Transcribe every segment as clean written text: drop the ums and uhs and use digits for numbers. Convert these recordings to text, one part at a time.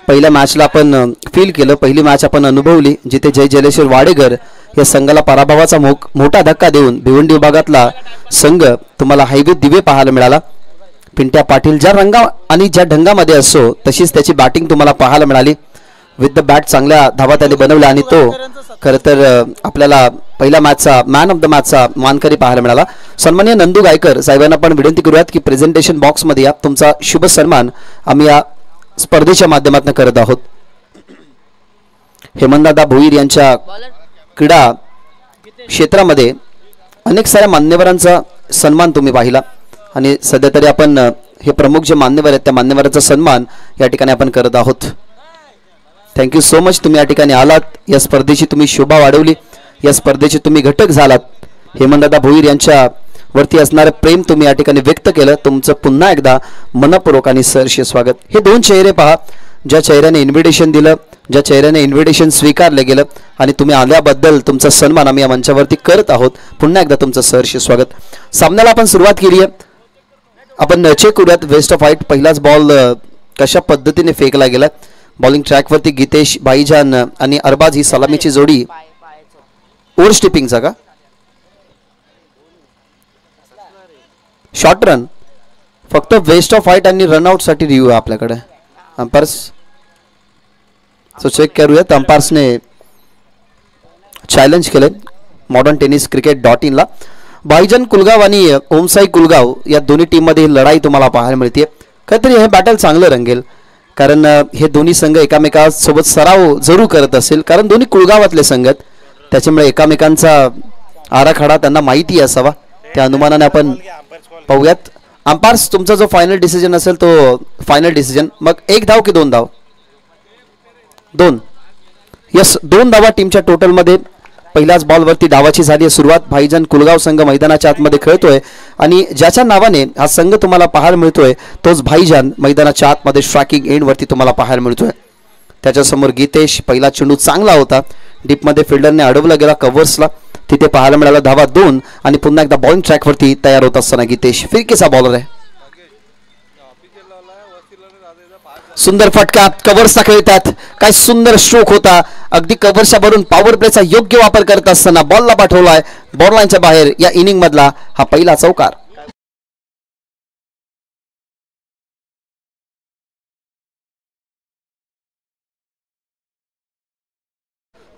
पहिल्या मॅचला आपण फील केलं, पहिली मॅच आपण अनुभवली जिथे जय जलेश्वर वाडेकर या संघाला पराभवाचा मोठा धक्का देऊन भिवंडी विभागातला संघ तुम्हाला हायवे दिवे पाहायला मिळाला. पिंट्या पाटील ज्या रंगा आणि ज्या ढंगामध्ये असो तशीच त्याची बॅटिंग तुम्हाला पाहायला मिळाली. विथ द बॅट चांगल्या धावा त्याने बनवल्या आणि तो खरं तर आपल्याला पहिल्या मॅचचा मॅन ऑफ द मॅचचा मानकरी पाहायला मिळाला. सन्माननीय नंदू गायकर साहेबांना आपण विनंती करूयात की प्रेझेंटेशन बॉक्समध्ये या तुमचा शुभ सन्मान आम्ही या स्पर्धेच्या माध्यमातून करत आहोत. हेमंतदादा भोईर यांच्या क्रीडा क्षेत्रामध्ये अनेक साऱ्या मान्यवरांचा सन्मान तुम्ही पाहिला आणि सध्या तरी आपण हे प्रमुख जे मान्यवर आहेत त्या मान्यवरांचा सन्मान या ठिकाणी आपण करत आहोत. Thank you so much. तुम्ही या ठिकाणी आलात, या स्पर्धेची तुम्ही शोभा वाढवली, या स्पर्धेचे तुम्ही घटक झालात. हेमंतदादा भोईर यांच्या वरती असणारे प्रेम तुम्ही या ठिकाणी व्यक्त केलं. तुमचं पुन्हा एकदा मनपूर्वक आणि सहर्ष स्वागत. हे दोन चेहरे पहा, ज्या चेहऱ्याने इन्व्हिटेशन दिलं, ज्या चेहऱ्याने इन्व्हिटेशन स्वीकारलं गेलं आणि तुम्ही आल्याबद्दल तुमचा सन्मान आम्ही या मंचावरती करत आहोत. पुन्हा एकदा तुमचं सहर्ष स्वागत. सामन्याला आपण सुरुवात केली आहे. आपण चेक करूयात वेस्ट ऑफ हाईट पहिलाच बॉल कशा पद्धतीने फेकला गेला. बॉलिंग ट्रॅकवरती गीतेश भाईजान आणि अरबाज ही सलामीची जोडी. ओव्हर स्टिपिंगचा का शॉर्ट रन, फक्त वेस्ट ऑफ हाईट आणि रनआउट साठी रिव्ह्यू आहे आपल्याकडे. अंपायर्स सो चेक करूयात. अंपायर्सने चॅलेंज केले मॉडर्न टेनिस क्रिकेट.in ला. भाईजान कुलगाव आणि ओमसाई कुलगाव या दोन्ही टीम मध्ये लढाई तुम्हाला पाहायला मिळते. काहीतरी हे बॅटल चांगलं रंगेल कारण हे दोन्ही संघ एकामेकांसोबत सराव जरूर करत असेल कारण दोन्ही कुलगावातले संघ आहेत. त्याच्यामुळे एकामेकांचा आराखडा त्यांना माहिती असावा. त्या अनुमानाने आपण पाहूयात. अंपायर्स तुमचा जो फायनल डिसिजन असेल तो फायनल डिसिजन. मग 1 धाव की 2 धाव? 2. यस, 2 धावा टीमच्या टोटलमध्ये. पहिल्याच बॉलवरती धावाची झाली सुरुवात. भाईजान कुलगाव संघ मैदानाच्या आतमध्ये खेळतोय आणि ज्याच्या नावाने हा संघ तुम्हाला पाहायला मिळतोय तोच भाईजान मैदानाच्या आतमध्ये स्ट्रायकिंग एंडवरती तुम्हाला पाहायला मिळतोय. त्याच्यासमोर गीतेश. पहिला चेंडू चांगला होता, डीपमध्ये फिल्डरने अडवला गेला कव्हर्सला, तिथे पाहायला मिळाला धावा 2 आणि पुन्हा एकदा बॉलिंग ट्रॅकवरती तयार होत असताना गीतेश फिरकीचा बॉलर आहे. सुंदर फटका कव्हर्सचा खेळतात. काय सुंदर स्ट्रोक होता. अगदी कव्हर्सच्या भरून पॉवर प्लेचा योग्य वापर करत असताना बॉलला पाठवलाय बॉल लाईनच्या बाहेर. या इनिंग मधला हा पहिला चौकार.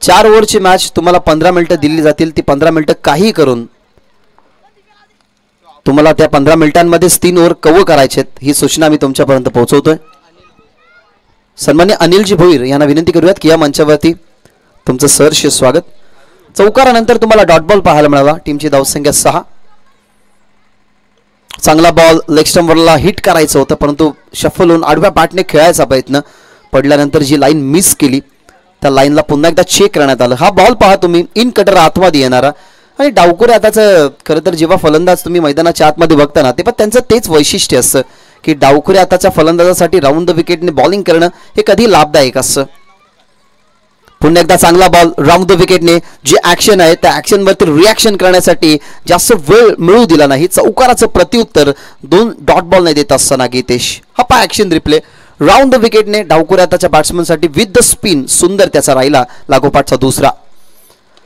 चार ओव्हरची मॅच तुम्हाला 15 मिनिटं दिली जातील. ती 15 मिनिटं काही करून तुम्हाला त्या 15 मिनिटांमध्येच 3 ओव्हर कव्हर करायचे ही सूचना मी तुमच्यापर्यंत पोहोचवतोय. सन्मान्य अनिलजी भोईर यांना विनंती करूयात की या मंचावरती तुमचं सहर्ष स्वागत. चौकारानंतर तुम्हाला डॉट बॉल पाहायला मिळाला. टीमची धावसंख्या 6. चांगला बॉल लेग स्टंपवरला हिट करायचं होतं परंतु शफल होऊन आडव्या बॅटने खेळायचा प्रयत्न पडल्यानंतर जी लाईन मिस केली त्या लाईनला पुन्हा एकदा चेक करण्यात आलं. हा बॉल पहा तुम्ही, इन कटर आतमध्ये येणारा आणि डावकुरे आताचं खरं तर जेव्हा फलंदाज तुम्ही मैदानाच्या आतमध्ये बघता ना ते पण त्यांचं तेच वैशिष्ट्य असतं की डावखुरे आताच्या फलंदाजासाठी राऊंड द विकेटने बॉलिंग करणं हे कधी लाभदायक असतं. पुन्हा एकदा चांगला बॉल राऊंड द विकेटने. जी ऍक्शन आहे त्या ऍक्शनवरती रिॲक्शन करण्यासाठी जास्त वेळ मिळू दिला नाही. चौकाराचं प्रत्युत्तर 2 डॉट बॉल नाही देत असताना गीतेश. हा पा ऍक्शन रिप्ले राऊंड द विकेटने डावकुरे आताच्या बॅट्समनसाठी विथ द स्पिन सुंदर त्याचा राहिला. लागोपाठचा दुसरा.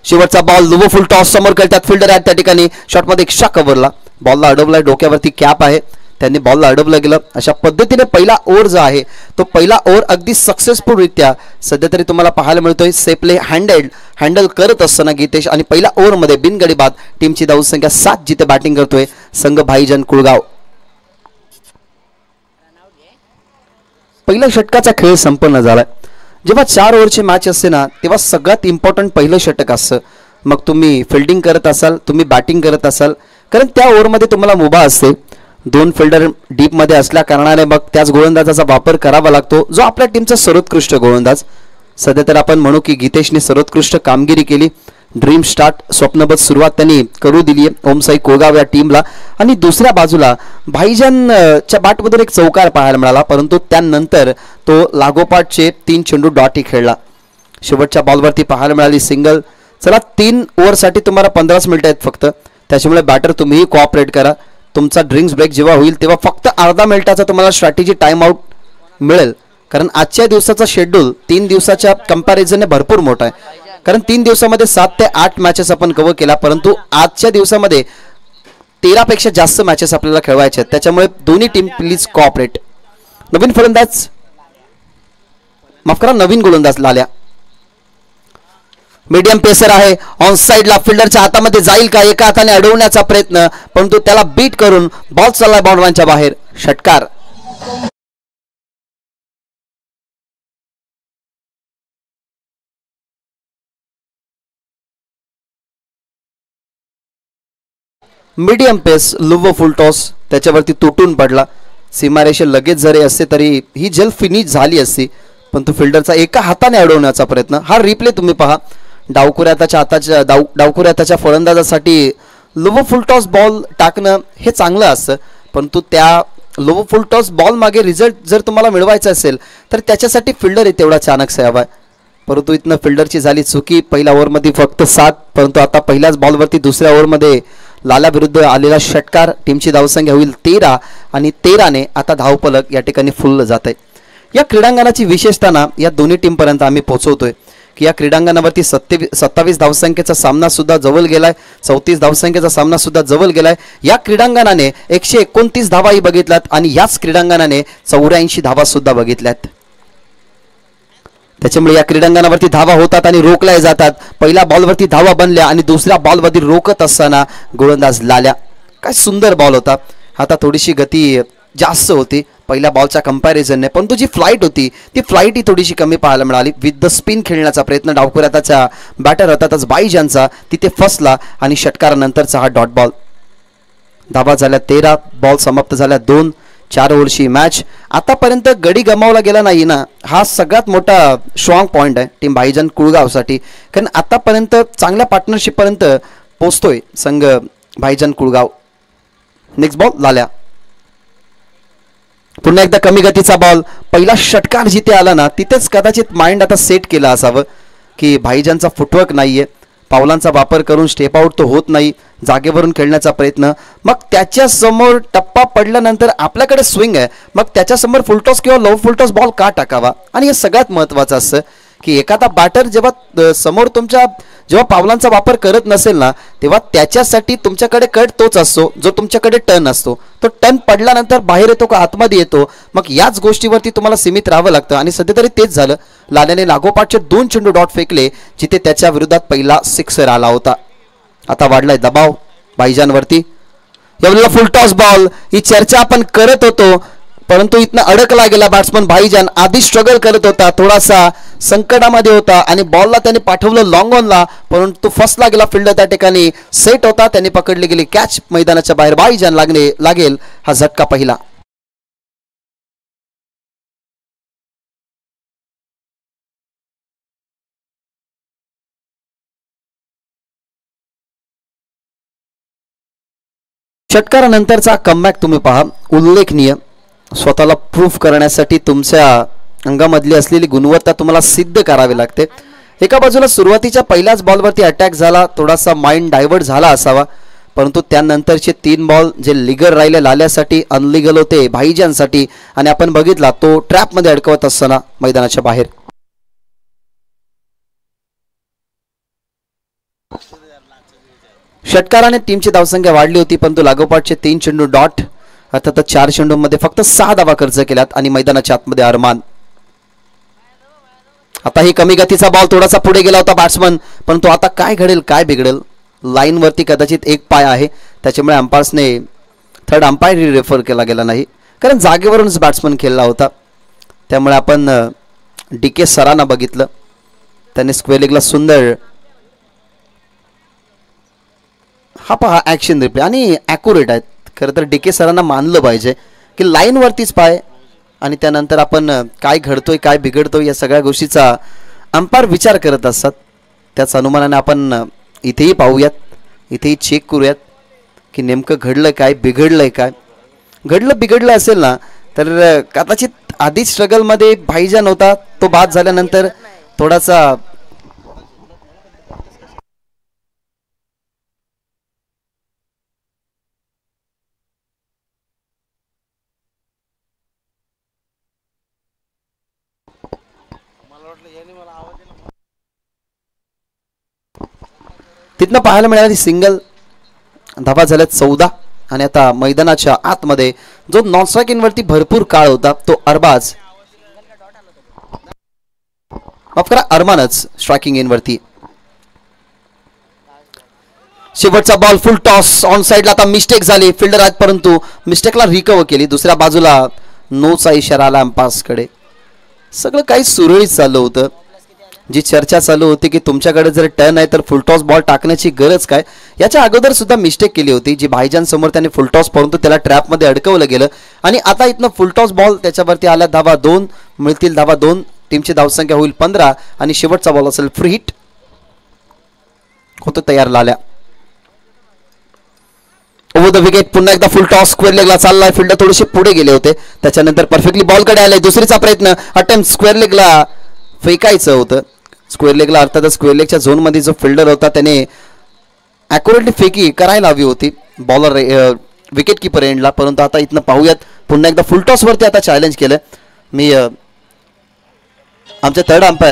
शेवटचा बॉल लो फुल टॉस समोर करतात फिल्डर आहेत त्या ठिकाणी. शॉटमध्ये एक्स्ट्रा कव्हरला बॉलला अडवलाय. डोक्यावरती कॅप आहे, त्यांनी बॉलला अडवलं गेलं. अशा पद्धतीने पहिला ओव्हर जो आहे तो पहिला ओव्हर अगदी सक्सेसफुल रित्या सध्या तरी तुम्हाला पाहायला मिळतोय. सेफले हँडल करत असताना गीतेश आणि पहिल्या ओव्हरमध्ये बिनगडी बाद. टीमची धावसंख्या 7 जिथे बॅटिंग करतोय संघ भाईजान कुळगाव. पहिल्या षटकाचा खेळ संपन्न झालाय. जेव्हा 4 ओव्हरची मॅच असते ना तेव्हा सगळ्यात इम्पॉर्टंट पहिलं षटक असतं. मग तुम्ही फिल्डिंग करत असाल, तुम्ही बॅटिंग करत असाल, कारण त्या ओव्हरमध्ये तुम्हाला मुभा असते. 2 फिल्डर डीपमध्ये असल्या कारणाने मग त्याच गोलंदाजाचा वापर करावा लागतो जो आपल्या टीमचा सर्वोत्कृष्ट गोलंदाज. सध्या तर आपण म्हणू की गीतेशने सर्वोत्कृष्ट कामगिरी केली. ड्रीम स्टार्ट स्वप्नबद्ध सुरुवात त्यांनी करू दिली आहे ओमसाई कोळगाव या टीमला. आणि दुसऱ्या बाजूला भाईजानच्या बॅटमधून एक चौकार पाहायला मिळाला परंतु त्यानंतर तो लागोपाठचे 3 चेंडू डॉट ही खेळला. शेवटच्या बॉलवरती पाहायला मिळाली सिंगल. चला 3 ओव्हरसाठी तुम्हाला 15 मिनिटं आहेत फक्त, त्याच्यामुळे बॅटर तुम्हीही कोऑपरेट करा. तुमचा ड्रिंक्स ब्रेक जेव्हा होईल तेव्हा फक्त अर्धा मिनिटाचा तुम्हाला स्ट्रॅटेजी टाइम आउट मिळेल कारण आजच्या दिवसाचा शेड्यूल 3 दिवसाच्या कंपॅरिझनने भरपूर मोठा आहे. कारण 3 दिवसामध्ये 7 ते 8 मॅचेस आपण कव्हर केला, परंतु आजच्या दिवसामध्ये 13 पेक्षा जास्त मॅचेस आपल्याला खेळवायचे आहेत. त्याच्यामुळे दोन्ही टीम प्लीज कोऑपरेट. नवीन फलंदाज, माफ करा, नवीन गोलंदाज लाल्या. मीडियम पेसर आहे, ऑन साइडला फिल्डरच्या हातामध्ये जाईल का, एका हाताने अडवण्याचा प्रयत्न, परंतु त्याला बीट करून बॉल चालला बाउंड्रीच्या बाहेर. षटकार. मीडियम पेस, लुव फुल टॉस, त्याच्यावरती तुटून पडला. सीमारेषे लगेच जरी असते तरी ही जल फिनिश झाली असती, परंतु फिल्डरचा एका हाताने अडवण्याचा प्रयत्न. हा रिप्ले तुम्ही पहा. डावकुऱ्याच्या फलंदाजासाठी लुव फुल टॉस बॉल टाकणं हे चांगलं असतं, परंतु त्या लुव फुल टॉस बॉल मागे रिझल्ट जर तुम्हाला मिळवायचा असेल तर त्याच्यासाठी फिल्डर तेवढा चाणक्य हवा आहे. परंतु इथनं फिल्डरची झाली चुकी. पहिल्या ओव्हरमध्ये फक्त 7, परंतु आता पहिल्याच बॉलवरती दुसऱ्या ओव्हरमध्ये लाला विरुद्ध आलेला षटकार. टीमची धावसंख्या होईल 13 आणि 13ने आता धावफलक या ठिकाणी फुललं जात आहे. या क्रीडांगणाची विशेषता या दोन्ही टीमपर्यंत आम्ही पोहोचवतोय की या क्रीडांगणावरती 27 धावसंख्येचा सामना सुद्धा जवळ गेलाय, 34 धावसंख्येचा सामना सुद्धा जवळ गेलाय. या क्रीडांगणाने 129 धावाही बघितल्यात आणि याच क्रीडांगणाने 84 धावा सुद्धा बघितल्यात. त्याच्यामुळे या क्रीडांगणावरती धावा होतात आणि रोखल्या जातात. पहिल्या बॉलवरती धावा बनल्या आणि दुसऱ्या बॉलवरती रोखत असताना गोलंदाज लाल्या. काय सुंदर बॉल होता. आता थोडीशी गती जास्त होती पहिल्या बॉलच्या कंपॅरिझनने, परंतु जी फ्लाईट होती ती फ्लाईट ही थोडीशी कमी पाहायला मिळाली. विथ द स्पिन खेळण्याचा प्रयत्न डावकुऱ्याचा बॅटर होतातच बाईजानचा, तिथे फसला आणि षटकारानंतरचा हा डॉट बॉल. धावा झाल्या 13, बॉल समाप्त झाल्या 2. 4 ओव्हरची मॅच. आतापर्यंत गडी गमावला गेला नाही ना, हा सगळ्यात मोठा स्ट्रॉंग पॉईंट आहे टीम भाईजान कुळगावसाठी. कारण आतापर्यंत चांगल्या पार्टनरशिपपर्यंत पोचतोय संघ भाईजान कुळगाव. नेक्स्ट बॉल लाल्या. पुन्हा एकदा कमी गतीचा बॉल. पहिला षटकार जिथे आला ना तिथेच कदाचित माइंड आता सेट केलं असावं की भाईजानचा फुटवर्क नाहीये, पावलांचा वापर करून स्टेप आउट तो होत नाही, जागेवरून खेळण्याचा प्रयत्न. मग त्याच्या समोर टप्पा पडल्यानंतर आपल्याकडे स्विंग आहे, मग त्याच्यासमोर फुलटॉस किंवा लो फुलटॉस बॉल का टाकावा. आणि हे सगळ्यात महत्त्वाचं असतं की एखादा बॅटर जेव्हा समोर तुमच्या जेव्हा पावलांचा वापर करत नसेल ना, तेव्हा त्याच्यासाठी तुमच्याकडे कट तोच असतो जो तुमच्याकडे टर्न असतो. तो टर्न पडल्यानंतर बाहेर येतो का आतमध्ये येतो, मग याच गोष्टीवरती तुम्हाला सीमित राहावं लागतं. आणि सध्या तरी तेच झालं. लाल्याने लागोपाठचे 2 चेंडू डॉट फेकले जिथे त्याच्या विरोधात पहिला सिक्सर आला होता. आता वाढलाय दबाव भाईजानवरती. यावेळेला फुलटॉस बॉल. ही चर्चा आपण करत होतो, परंतु इथनं अडकला गेला बॅट्समन भाईजान. आधी स्ट्रगल करत होता, थोडासा संकटामध्ये होता आणि बॉलला त्याने पाठवलं लॉंग ऑनला, परंतु फसला गेला. फिल्डर त्या ठिकाणी सेट होता, त्याने पकडली गेली कॅच. मैदानाच्या बाहेर भाईजान लागेल हा झटका पहिला. षटकारानंतरचा कमबॅक तुम्ही पहा, उल्लेखनीय. स्वतःला प्रूफ करण्यासाठी तुमच्या अंगामधली असलेली गुणवत्ता तुम्हाला सिद्ध करावी लागते. एका बाजूला सुरुवातीच्या पहिल्याच बॉलवरती अटॅक झाला, थोडासा माइंड डायव्हर्ट झाला असावा, परंतु त्यानंतरचे 3 बॉल जे लिगर राहिले लाल्यासाठी अनलिगल होते भाईजानसाठी, आणि आपण बघितला तो ट्रॅपमध्ये अडकवत असताना मैदानाच्या बाहेर. षटकाराने टीमची धावसंख्या वाढली होती, परंतु लागोपाठचे 3 चेंडू डॉट, अर्थात 4 चेंडूंमध्ये फक्त 6 धावा खर्च केल्यात आणि मैदानाच्या आतमध्ये अरमान. आता ही कमी गतीचा बॉल थोडासा पुढे गेला होता बॅट्समन, परंतु आता काय घडेल काय बिघडेल. लाईन वरती कदाचित एक पाय आहे, त्याच्यामुळे अंपायर्सने थर्ड अंपायर रेफर केला गेला नाही, कारण जागेवरूनच बॅट्समन खेळला होता. त्यामुळे आपण DK सरांना बघितलं, त्याने स्क्वेअर लेगला सुंदर हा पहा ॲक्शन रिप्ले आणि ॲक्युरेट आहेत. खरं तर DK सरांना मानलं पाहिजे की लाईनवरतीच पाय, आणि त्यानंतर आपण काय घडतोय काय बिघडतोय या सगळ्या गोष्टीचा अंपायर विचार करत असतात. त्याच अनुमानाने आपण इथेही पाहूयात, इथेही चेक करूयात की नेमकं घडलं काय बिघडलंय काय. घडलं बिघडलं असेल ना तर कदाचित आधी स्ट्रगलमध्ये भाईजान होता, तो बाद झाल्यानंतर थोडासा तिथनं पाहायला मिळाली सिंगल. धावा झाल्यात 14 आणि आता मैदानाच्या आतमध्ये जो नॉन स्ट्रायकिंग वरती भरपूर काळ होता तो अरबाज, माफ करा अरमानच स्ट्रायकिंग इन वरती. शेवटचा बॉल फुल टॉस ऑन साइडला. आता मिस्टेक झाली फिल्डर आहेत परंतु मिस्टेकला रिकव्हर केली. दुसऱ्या बाजूला नोचा इशारा आला अंपायर्सकडे. सगळं काही सुरळीत चालू होतं. जी चर्चा चालू होती की तुमच्याकडे जर टर्न आहे तर फुलटॉस बॉल टाकण्याची गरज काय, याच्या अगोदर सुद्धा मिस्टेक केली होती जी भाईजान समोर त्याने फुलटॉस परंतु त्याला ट्रॅपमध्ये अडकवलं गेलं आणि आता इथनं फुलटॉस बॉल त्याच्यावरती आल्या. धावा 2 मिळतील. धावा 2. टीमची धावसंख्या होईल 15 आणि शेवटचा बॉल असेल फ्री हिट. होतो तयार लाल्या. Over the wicket. पुन्हा एकदा फुल टॉस स्क्वेअर लेगला चाललाय. फिल्डर थोडेसे पुढे गेले होते त्याच्यानंतर परफेक्टली बॉलकडे आले. दुसरीचा प्रयत्न अटेम्प्ट स्क्वेअर लेगला फेकायचं होतं. स्क्वेअर लेगला अर्थातच स्क्वेअर लेगच्या झोनमध्ये जो फिल्डर होता त्याने ॲक्युरेटली फेकी करायला हवी होती बॉलर विकेट किपर एंडला. परंतु आता इथनं पाहूयात पुन्हा एकदा फुल टॉसवरती आता चॅलेंज केलं. मी आमच्या थर्ड अंपायर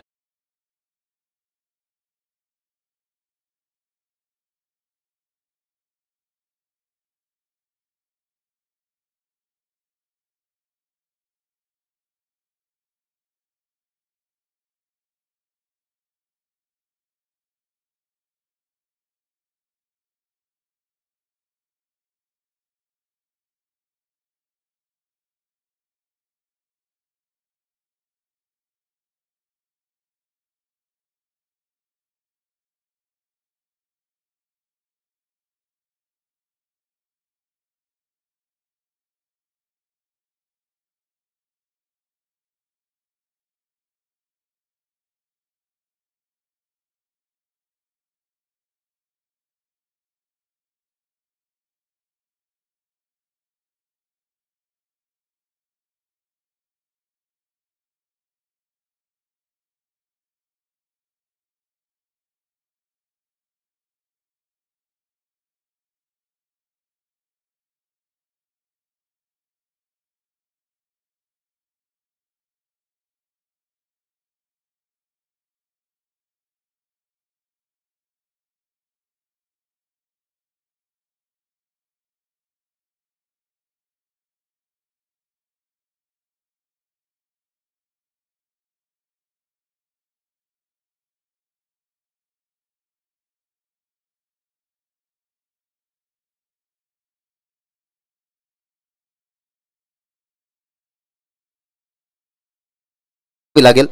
लागेल.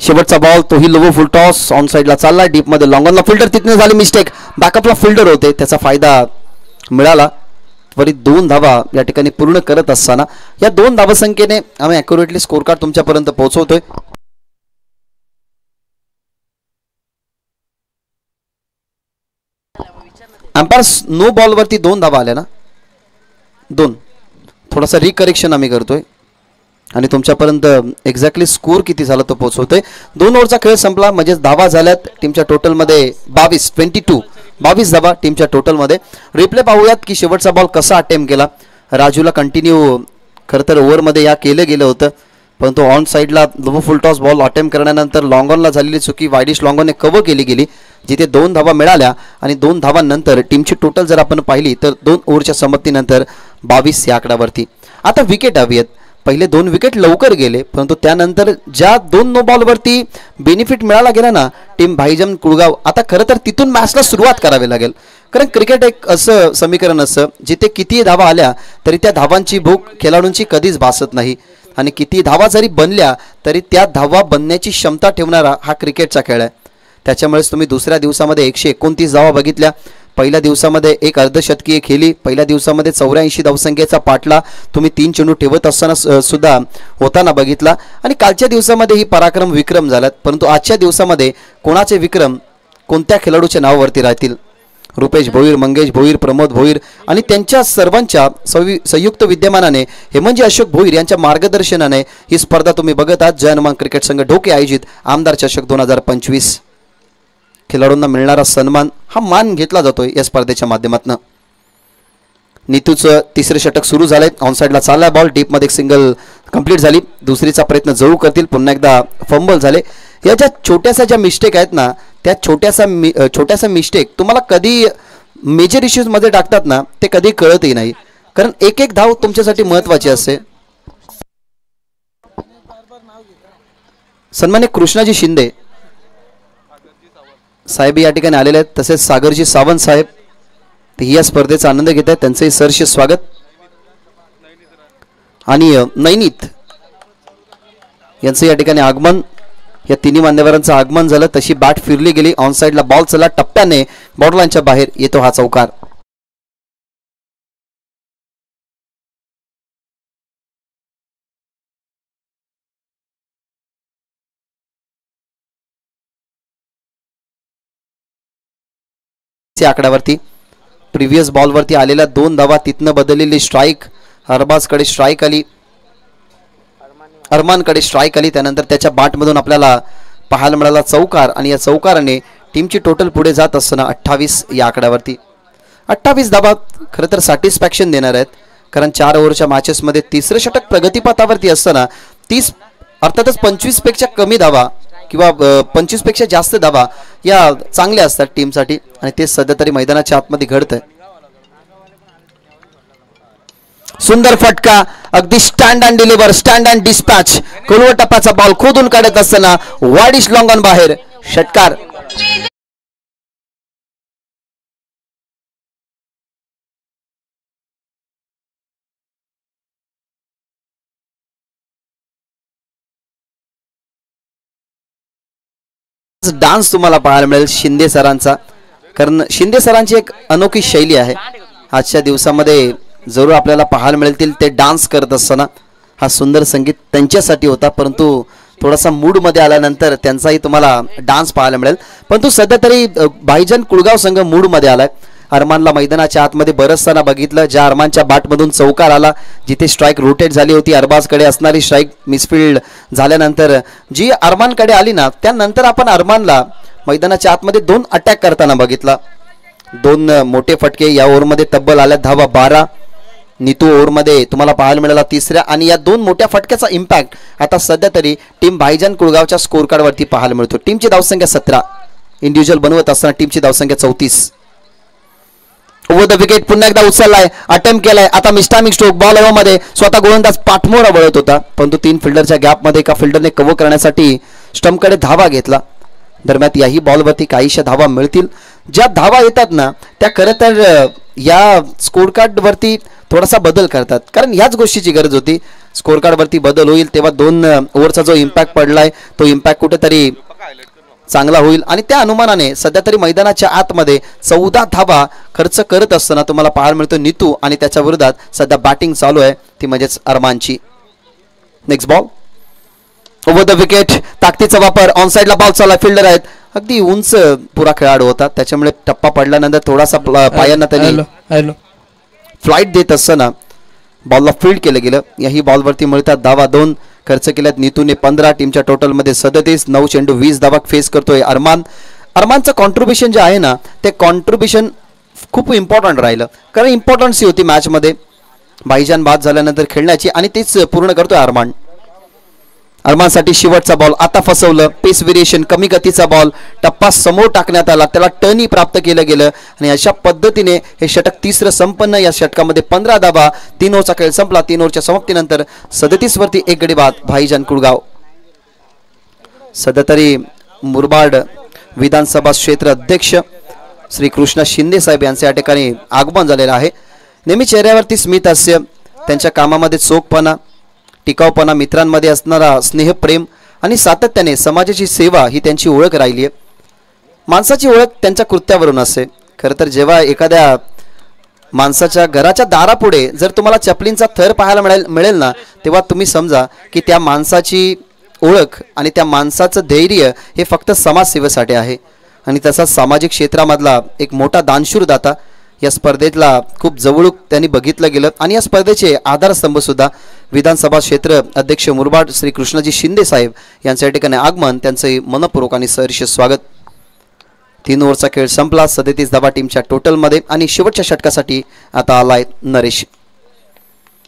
शेवटचा बॉल तोही लो फुल टॉस ऑन साइडला चालला. डीप मध्ये लॉंग ऑनला फिल्डर तिथने झाली मिस्टेक. बॅकअपला फिल्डर होते त्याचा फायदा मिळाला. त्वरित 2 धावा या ठिकाणी पूर्ण करत असताना या 2 धावसंख्येने आम्ही ॲक्युरेटली स्कोर कार्ड तुमच्यापर्यंत पोहोचवतोय. अंपायर्स नो बॉलवरती 2 धावा आल्या ना. 2 थोडासा रिकरेक्शन आम्ही करतोय आणि तुमच्यापर्यंत एक्झॅक्टली स्कोर किती झाला तो पोहोचवतोय. 2 ओव्हरचा खेळ संपला म्हणजे धावा झाल्यात टीमच्या टोटलमध्ये 22 धावा टीमच्या टोटलमध्ये. रिप्ले पाहूयात की शेवटचा बॉल कसा अटेम्प्ट केला. राजूला कंटिन्यू खरं तर ओव्हरमध्ये या केलं गेलं होतं परंतु ऑन साईडला low full toss ball attempt करण्यानंतर लॉंग ऑनला झालेली चुकी वायडिश लॉंग ऑनने कव्हर केली गेली जिथे 2 धावा मिळाल्या आणि 2 धावांनंतर टीमची टोटल जर आपण पाहिली तर 2 ओव्हरच्या समाप्तीनंतर 22 या आकड्यावरती. आता विकेट हवी आहेत. पहिले 2 विकेट लवकर गेले परंतु त्यानंतर ज्या 2 नो बॉलवरती बेनिफिट मिळाला गेला ना टीम भाईजान कुळगाव, आता खरं तर तिथून मॅचला सुरुवात करावी लागेल. कारण क्रिकेट एक असं समीकरण असतं जिथे किती धावा आल्या तरी त्या धावांची भूक खेळाडूंची कधीच भासत नाही आणि किती धावा जरी बनल्या तरी त्या धावा बनण्याची क्षमता ठेवणारा हा क्रिकेटचा खेळ आहे. त्याच्यामुळेच तुम्ही दुसऱ्या दिवसामध्ये 129 धावा बघितल्या. पहिल्या दिवसामध्ये एक अर्धशतकीय खेळली. पहिल्या दिवसामध्ये 84 धावसंख्येचा पाठला तुम्ही 3 चेंडू ठेवत असताना सुद्धा होताना बघितला आणि कालच्या दिवसामध्ये ही पराक्रम विक्रम झालात. परंतु आजच्या दिवसामध्ये कोणाचे विक्रम कोणत्या खेळाडूच्या नावावरती राहतील. रुपेश भोईर, मंगेश भोईर, प्रमोद भोईर आणि त्यांच्या सर्वांच्या संयुक्त विद्यमानाने हेमंजी अशोक भोईर यांच्या मार्गदर्शनाने ही स्पर्धा तुम्ही बघत आहात. जय हनुमान क्रिकेट संघ ढोके आयोजित आमदार चषक 2025. खेळाडूंना मिळणारा सन्मान हा मान घेतला जातोय या स्पर्धेच्या माध्यमातून. नीतूचं तिसरे षटक सुरू झालंय. ऑनसाइडला चाललाय बॉल, डीपमध्ये एक सिंगल कंप्लीट झाली. दुसरीचा प्रयत्न जरूर करतील. पुन्हा एकदा फंबल झाले. या ज्या छोट्याशा ज्या मिस्टेक आहेत ना, त्या छोट्याशा मिस्टेक तुम्हाला कधी मेजर इश्यूजमध्ये टाकतात ना, ते कधी कळतही नाही. कारण एक एक धाव तुमच्यासाठी महत्त्वाची असते. सन्माननीय कृष्णाजी शिंदे साहेब या ठिकाणी आलेले आहेत. तसेच सागरजी सावंत साहेब ते या स्पर्धेचा आनंद घेत आहेत. त्यांचंही सहर्ष स्वागत. आणि नैनीत यांचं या ठिकाणी आगमन, या तिन्ही मान्यवरांचं आगमन झालं. तशी बॅट फिरली गेली. ऑनसाइडला बॉल चला, टप्प्याने बॉर्डरलाईनच्या बाहेर येतो हा चौकार. आकड्यावरती प्रिव्हियस बॉलवरती आलेल्या 2 धावा, तिथनं बदललेली स्ट्राईक. अरबाजकडे स्ट्राईक आली, अरमानकडे स्ट्राईक आली. त्यानंतर त्याच्या बॅटमधून आपल्याला पाहायला मिळाला चौकार. आणि या चौकाराने टीमची टोटल पुढे जात असताना 28 या आकड्यावरती. 28 धावा खरं तर सॅटिस्फॅक्शन देणार आहेत. कारण 4 ओव्हरच्या मॅचेसमध्ये तिसरं षटक प्रगतीपथावरती असताना 30 अर्थातच 25 पेक्षा कमी धावा किंवा 25 पेक्षा जास्त धावा या चांगल्या असतात टीमसाठी. आणि ते सध्या तरी मैदानाच्या आतमध्ये घडतंय. सुंदर फटका, अगदी stand and deliver, stand and dispatch. खोलवर टप्प्याचा बॉल खोदून काढत असताना वाईडिश लॉंग ऑन बाहेर षटकार. डान्स तुम्हाला पाहायला मिळेल शिंदे सरांचा. कारण शिंदे सरांची एक अनोखी शैली आहे. आजच्या दिवसामध्ये जरूर आपल्याला पाहायला मिळतील ते डान्स करत असताना. हा सुंदर संगीत त्यांच्यासाठी होता, परंतु थोडासा मूडमध्ये आल्यानंतर त्यांचाही तुम्हाला डान्स पाहायला मिळेल. परंतु सध्या तरी भाईजान कुळगाव संघ मूडमध्ये आलाय. अरमानला मैदानाच्या आतमध्ये बरसताना बघितलं. ज्या अरमानच्या बॅटमधून चौकार आला, जिथे स्ट्राईक रोटेट झाली होती, अरबाजकडे असणारी स्ट्राईक मिसफिल्ड झाल्यानंतर जी अरमानकडे आली ना, त्यानंतर आपण अरमानला मैदानाच्या आतमध्ये 2 अटॅक करताना बघितला. 2 मोठे फटके या ओव्हरमध्ये तब्बल आल्या धावा 12. नीतू ओव्हरमध्ये तुम्हाला पाहायला मिळाला तिसऱ्या. आणि या 2 मोठ्या फटक्याचा इम्पॅक्ट आता सध्या तरी टीम भाईजान कुळगावच्या स्कोर कार्डवरती पाहायला मिळतो. टीमची धावसंख्या 17, इंडिव्हिज्युअल बनवत असताना टीमची धावसंख्या 34. ओव्हर द विकेट पुन्हा एकदा उचललाय, अटेम्प्ट केलाय. आता मिस्टामिक स्ट्रोक, बॉल ओव्हरमध्ये स्वतः गोलंदाज पाठमोरा वळत होता, परंतु 3 फिल्डरच्या गॅपमध्ये एका फिल्डरने कव्हर करण्यासाठी स्टंपकडे धावा घेतला. दरम्यान याही बॉलवरती काहीशा धावा मिळतील. ज्या धावा येतात ना, त्या खरं तर या स्कोर कार्डवरती थोडासा बदल करतात. कारण ह्याच गोष्टीची गरज होती. स्कोर कार्डवरती बदल होईल तेव्हा 2 ओव्हरचा जो इम्पॅक्ट पडलाय तो इम्पॅक्ट कुठेतरी चांगला होईल. आणि त्या अनुमानाने सध्या तरी मैदानाच्या आतमध्ये 14 धावा खर्च करत असताना तुम्हाला पाहायला मिळतो नीतू. आणि त्याच्या विरोधात सध्या बॅटिंग चालू आहे, ती म्हणजेच अरमानची. Next ball over the wicket, ताकदीचा वापर. ऑन साइडला बॉल चालला, फिल्डर आहेत. अगदी उंच पुरा खेळाडू होता, त्याच्यामुळे टप्पा पडल्यानंतर थोडासा पायांना त्यांनी फ्लाईट देत असताना बॉलला फील्ड केलं गेलं. याही बॉलवरती मिळतात धावा. 2 खर्च केल्यात नीतूने 15. टीमच्या टोटलमध्ये 37. 9 चेंडू 20 धावा फेस करतोय अरमान. अरमानचं कॉन्ट्रीब्युशन जे आहे ना, ते कॉन्ट्रीब्युशन खूप इम्पॉर्टंट राहिलं. कारण इम्पॉर्टन्सी होती मॅचमध्ये भाईजान बाद झाल्यानंतर खेळण्याची, आणि तेच पूर्ण करतोय अरमान. अरमानसाठी शेवटचा बॉल आता फसवलं. पेस व्हेरिएशन, कमी गतीचा बॉल, टप्पा समोर टाकण्यात आला, त्याला टर्नही प्राप्त केलं गेलं. आणि अशा पद्धतीने हे षटक तिसरं संपन्न. या षटकामध्ये 15 धावा. 3 ओव्हरचा खेळ संपला. 3 ओव्हरच्या समाप्तीनंतर 37 वरती 1 गडी बाद भाईजान कुळगाव. सध्या तरी मुरबाड विधानसभा क्षेत्र अध्यक्ष श्री कृष्णा शिंदे साहेब यांचे या ठिकाणी आगमन झालेलं आहे. नेहमी चेहऱ्यावरती स्मित हास्य, त्यांच्या कामामध्ये चोखपणा, टिकाऊपणा, मित्रांमध्ये असणारा स्नेह, प्रेम आणि सातत्याने समाजाची सेवा ही त्यांची ओळख राहिली आहे. माणसाची ओळख त्यांच्या कृत्यावरून असते. खरं तर जेव्हा एखाद्या माणसाच्या घराच्या दारापुढे जर तुम्हाला चपलींचा थर पाहायला मिळेल ना, तेव्हा तुम्ही समजा की त्या माणसाची ओळख आणि त्या माणसाचं धैर्य हे फक्त समाजसेवेसाठी आहे. आणि तसाच सामाजिक क्षेत्रामधला एक मोठा दानशूर दाता. या स्पर्धेतला खूप जवळून त्यांनी बघितलं गेलं आणि या स्पर्धेचे आधारस्तंभ सुद्धा विधानसभा क्षेत्र अध्यक्ष मुरबाड श्री कृष्णाजी शिंदे साहेब यांच्या ठिकाणी आगमन. त्यांचे मनपूर्वक आणि सहर्ष स्वागत. 3 ओव्हरचा खेळ संपला. 37 धावा टीमच्या टोटलमध्ये आणि शेवटच्या षटकासाठी आता आलाय नरेश.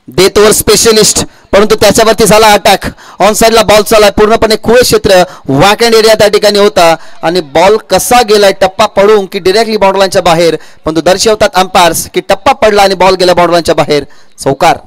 डेथ ओव्हर स्पेशलिस्ट, परंतु त्याच्यावरती झाला अटॅक. ऑन साइडला बॉल चालला, पूर्णपणे खुळे क्षेत्र वॅकंड एरिया त्या ठिकाणी होता आणि बॉल कसा गेलाय टप्पा पडून की डिरेक्टली बाउंड्रीलाईनच्या बाहेर, परंतु दर्शवतात अंपायर्स की टप्पा पडला आणि बॉल गेला बाउंड्रीलाईनच्या बाहेर. चौकार.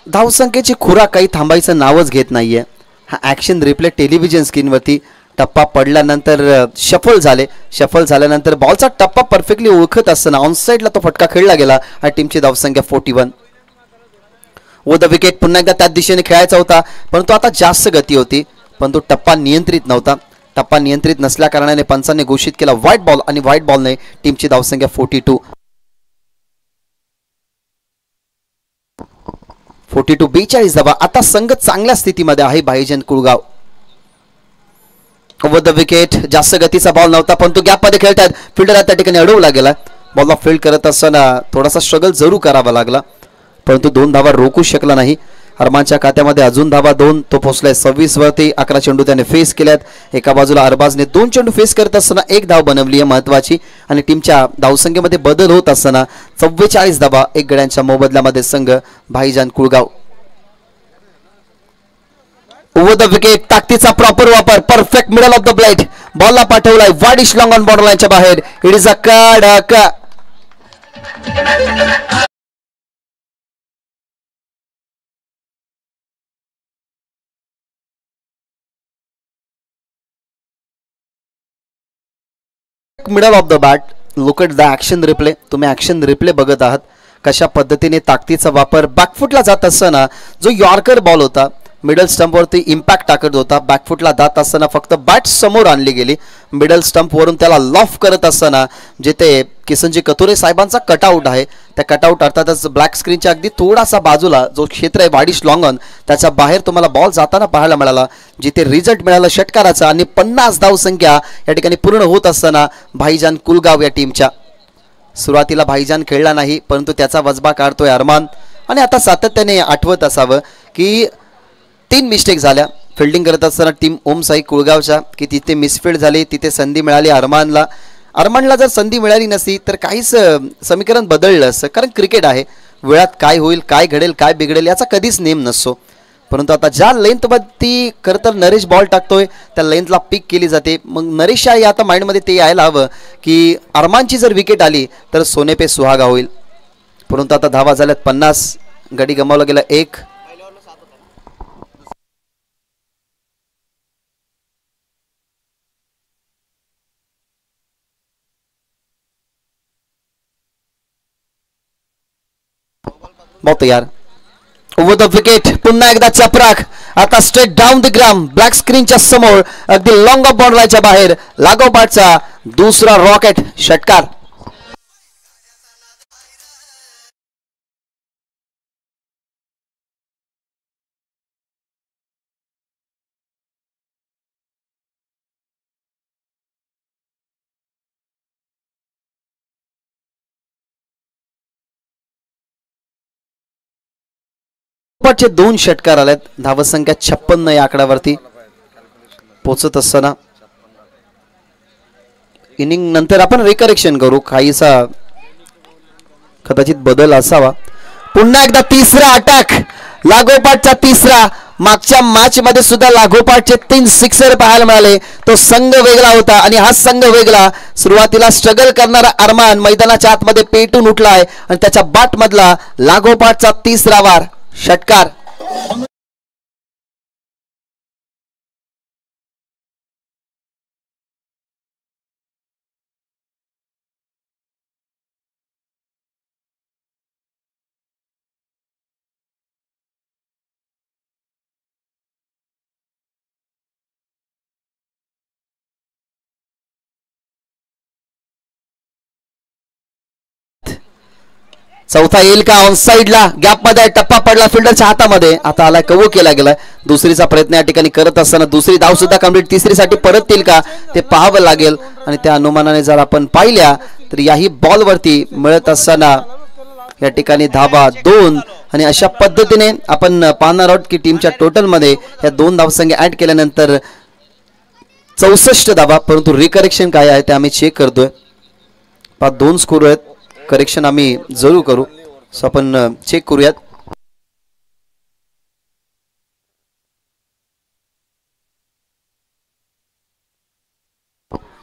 धावसंख्येची खुराक काही थांबायचं नावच घेत नाहीये. हा ॲक्शन रिप्ले टेलिव्हिजन स्क्रीनवरती टप्पा पडल्यानंतर शफल झाल्यानंतर बॉलचा टप्पा परफेक्टली ओळखत असताना ऑनसाइडला तो फटका खेळला गेला आणि टीमची धावसंख्या 41. व द विकेट पुन्हा एकदा त्याच दिशेने खेळायचा होता, परंतु आता जास्त गती होती, परंतु टप्पा नियंत्रित नव्हता. टप्पा नियंत्रित नसल्या कारणाने पंचांनी घोषित केला व्हाईट बॉल आणि व्हाईट बॉलने टीमची धावसंख्या 42. 42 धावा. आता संघ चांगल्या स्थितीमध्ये आहे Bhaijaan Kulgaon. Over the wicket, जास्त गतीचा बॉल नव्हता, परंतु गॅपमध्ये खेळतात. फिल्डर त्या ठिकाणी अडवला गेला. बॉलला फील्ड करत असताना थोडासा स्ट्रगल जरूर करावा लागला, परंतु 2 धावा रोखू शकला नाही. अरमानच्या खात्यामध्ये अजून धावा 2. तो पोहोचलाय 26 वरती. 11 चेंडू त्याने फेस केल्यात. एका बाजूला अरबाजने 2 चेंडू फेस करत असताना 1 धाव बनवली आहे महत्वाची आणि टीमच्या धावसंख्येमध्ये बदल होत असताना 44 धावा 1 गड्यांच्या मोबदल्यामध्ये संघ Bhaijaan Kulgaon. Over the wicket, ताकदीचा प्रॉपर वापर, perfect middle of the blade. बॉलला पाठवलाय वाडिश लॉंग ऑन बॉर्डर लाईनच्या बाहेर. इट इज अ कडक. Middle of the bat. Look at the action replay. तुम्ही ॲक्शन रिप्ले बघत आहात कशा पद्धतीने ताकदीचा वापर. बॅकफुटला जात असताना जो यॉर्कर बॉल होता मिडल स्टंपवरती इम्पॅक्ट टाकत होता. बॅकफुटला जात असताना फक्त बॅट समोर आणली गेली. मिडल स्टंपवरून त्याला लॉफ करत असताना जिथे किसनजी कथोरे साहेबांचा कटआउट आहे त्या कटआउट अर्थातच ब्लॅक स्क्रीनच्या अगदी थोडासा बाजूला जो क्षेत्र आहे वाडिश लॉंगन त्याच्या बाहेर तुम्हाला बॉल जाताना पाहायला मिळाला, जिथे रिझल्ट मिळाला षटकाराचा आणि 50 धावसंख्या या ठिकाणी पूर्ण होत असताना भाईजान कुलगाव या टीमच्या. सुरुवातीला भाईजान खेळला नाही, परंतु त्याचा वजबा काढतोय अरमान. आणि आता सातत्याने आठवत असावं की 3 मिस्टेक झाल्या फिल्डिंग करत असताना टीम ओम साई कुळगावच्या, की तिथे मिसफील्ड झाली, तिथे संधी मिळाली अरमानला जर संधी मिळाली नसती तर काहीच समीकरण बदललं असतं. कारण क्रिकेट आहे, वेळात काय होईल, काय घडेल, काय बिघडेल याचा कधीच नेम नसतो. परंतु आता ज्या लेंथवरती खरं तर नरेश बॉल टाकतोय त्या लेंथला पिक केली जाते. मग नरेश आहे आता माइंडमध्ये ते यायला हवं की अरमानची जर विकेट आली तर सोने पे सुहागा होईल. परंतु आता धावा झाल्यात 50. गडी गमावला गेला 1. बहुत तयार. ओव्हर द विकेट, पुन्हा एकदा चपराक. आता straight down the ground black स्क्रीनच्या समोर अगदी लॉंग ऑफ बाउंड्रीच्या बाहेर लागोपाठचा दुसरा रॉकेट षटकार. चे 2 षटकार आलेत. धावसंख्या 56 या आकड्यावरती पोहोचत असताना इनिंग नंतर आपण रिकरेक्शन करू, काहीसा कदाचित बदल असावा. पुन्हा एकदा तिसरा अटॅक, लागोपाठचा तिसरा. मागच्या मॅच मध्ये सुद्धा लागोपाठचे 3 सिक्सर पाहायला मिळाले. तो संघ वेगळा होता आणि हा संघ वेगळा. सुरुवातीला स्ट्रगल करणारा अरमान मैदानाच्या आतमध्ये पेटून उठलाय आणि त्याच्या बॅट मधला लागोपाठचा तिसरा वार षटकार. चौथा येईल का ऑन साइडला गॅप मध्ये टप्पा पडला फिल्डरच्या हातामध्ये आता आला कव्हर केला गेलाय दुसरीचा प्रयत्न या ठिकाणी करत असताना दुसरी धाव सुद्धा कंप्लीट तिसरीसाठी परत येईल का ते पाहावं लागेल आणि त्या अनुमानाने जर आपण पाहिल्या तर याही बॉल वरती मिळत असताना या ठिकाणी धावा 2 आणि अशा पद्धतीने आपण पाहणार आहोत की टीमच्या टोटल मध्ये या 2 धावसंख्या ऍड केल्यानंतर 64 धावा परंतु रिकरेक्शन काय आहे ते आम्ही चेक करतोय 2 स्कोर आहेत करेक्शन आम्ही जरूर करू सो आपण चेक करूयात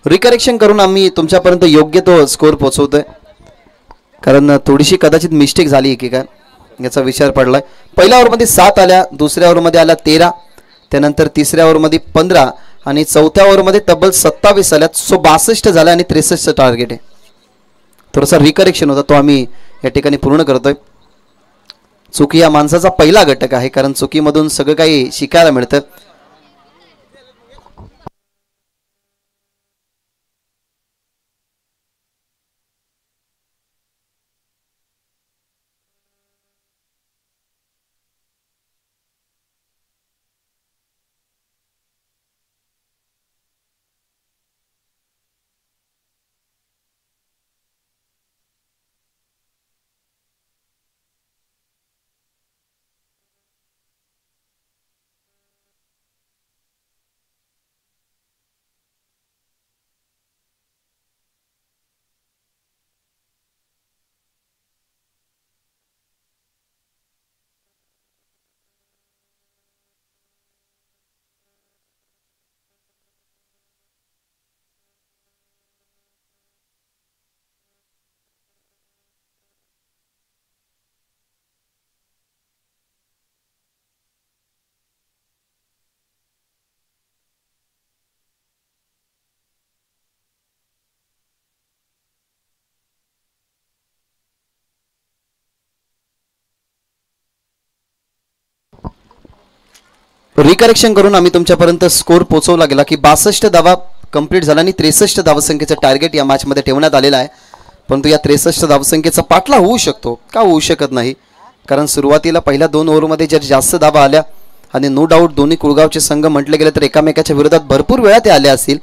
रिकरेक्शन करून आम्ही तुमच्यापर्यंत योग्य तो स्कोर पोहोचवतोय कारण थोडीशी कदाचित मिस्टेक झाली की काय याचा विचार पडलाय पहिल्या ओव्हरमध्ये 7 आल्या दुसऱ्या ओव्हरमध्ये आल्या 13 त्यानंतर तिसऱ्या ओव्हरमध्ये 15 आणि चौथ्या ओव्हरमध्ये तब्बल 27 आल्या सो 62 झाल्या आणि 63 टार्गेट आहे थोडासा रिकरेक्शन होता तो आम्ही या ठिकाणी पूर्ण करतोय चुकी या माणसाचा पहिला घटक आहे कारण चुकीमधून सगळं काही शिकायला मिळतं रिकरेक्शन करून आम्ही तुमच्यापर्यंत स्कोर पोहोचवला गेला की 62 धावा कंप्लीट झाला आणि 63 धावसंख्येचं टार्गेट या मॅच मध्ये ठेवण्यात आलेलं आहे परंतु या 63 धावसंख्येचा पाठला होऊ शकतो का होऊ शकत नाही कारण सुरुवातीला पहिल्या 2 ओव्हरमध्ये जर जास्त धावा आल्या आणि नो डाऊट दोन्ही कुळगावचे संघ म्हटले गेले तर एकामेकाच्या विरोधात भरपूर वेळा ते आले असतील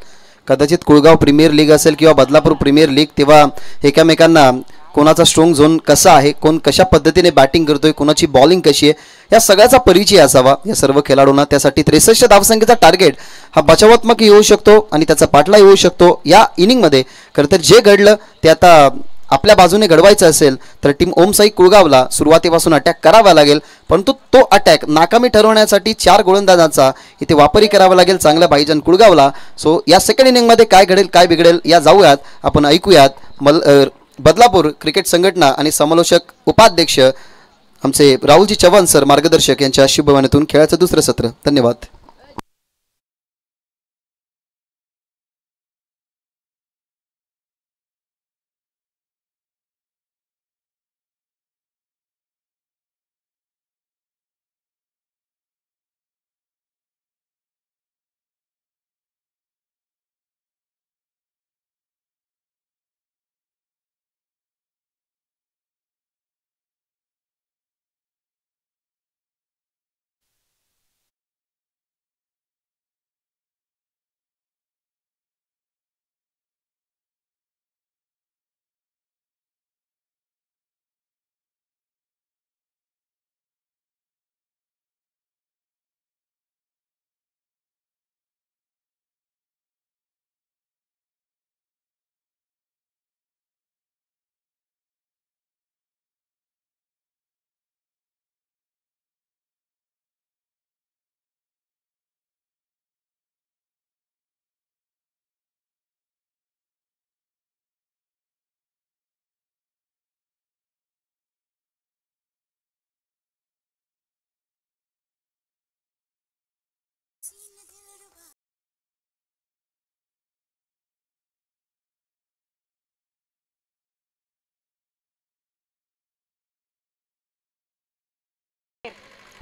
कदाचित कुळगाव प्रीमियर लीग असेल किंवा बदलापूर प्रीमियर लीग तेव्हा एकामेकांना कोणाचा स्ट्रॉंग झोन कसा आहे कोण कशा पद्धतीने बॅटिंग करतोय कोणाची बॉलिंग कशी आहे या सगळ्याचा परिचय असावा या सर्व खेळाडूंना त्यासाठी 63 धावसंख्येचा टार्गेट हा बचावात्मक येऊ शकतो आणि त्याचा पाठला येऊ शकतो या इनिंगमध्ये खरं तर जे घडलं ते आता आपल्या बाजूने घडवायचं असेल तर टीम ओमसाई कुळगावला सुरुवातीपासून अटॅक करावा लागेल परंतु तो अटॅक नाकामी ठरवण्यासाठी 4 गोलंदाजांचा इथे वापरही करावा लागेल चांगल्या भाईजान कुळगावला सो या सेकंड इनिंगमध्ये काय घडेल काय बिघडेल या जाऊयात आपण ऐकूयात बदलापूर क्रिकेट संघटना आणि समालोचक उपाध्यक्ष आमचे राहुलजी चव्हाण सर मार्गदर्शक यांच्या शुभवाणीतून खेळाचं दुसरं सत्र धन्यवाद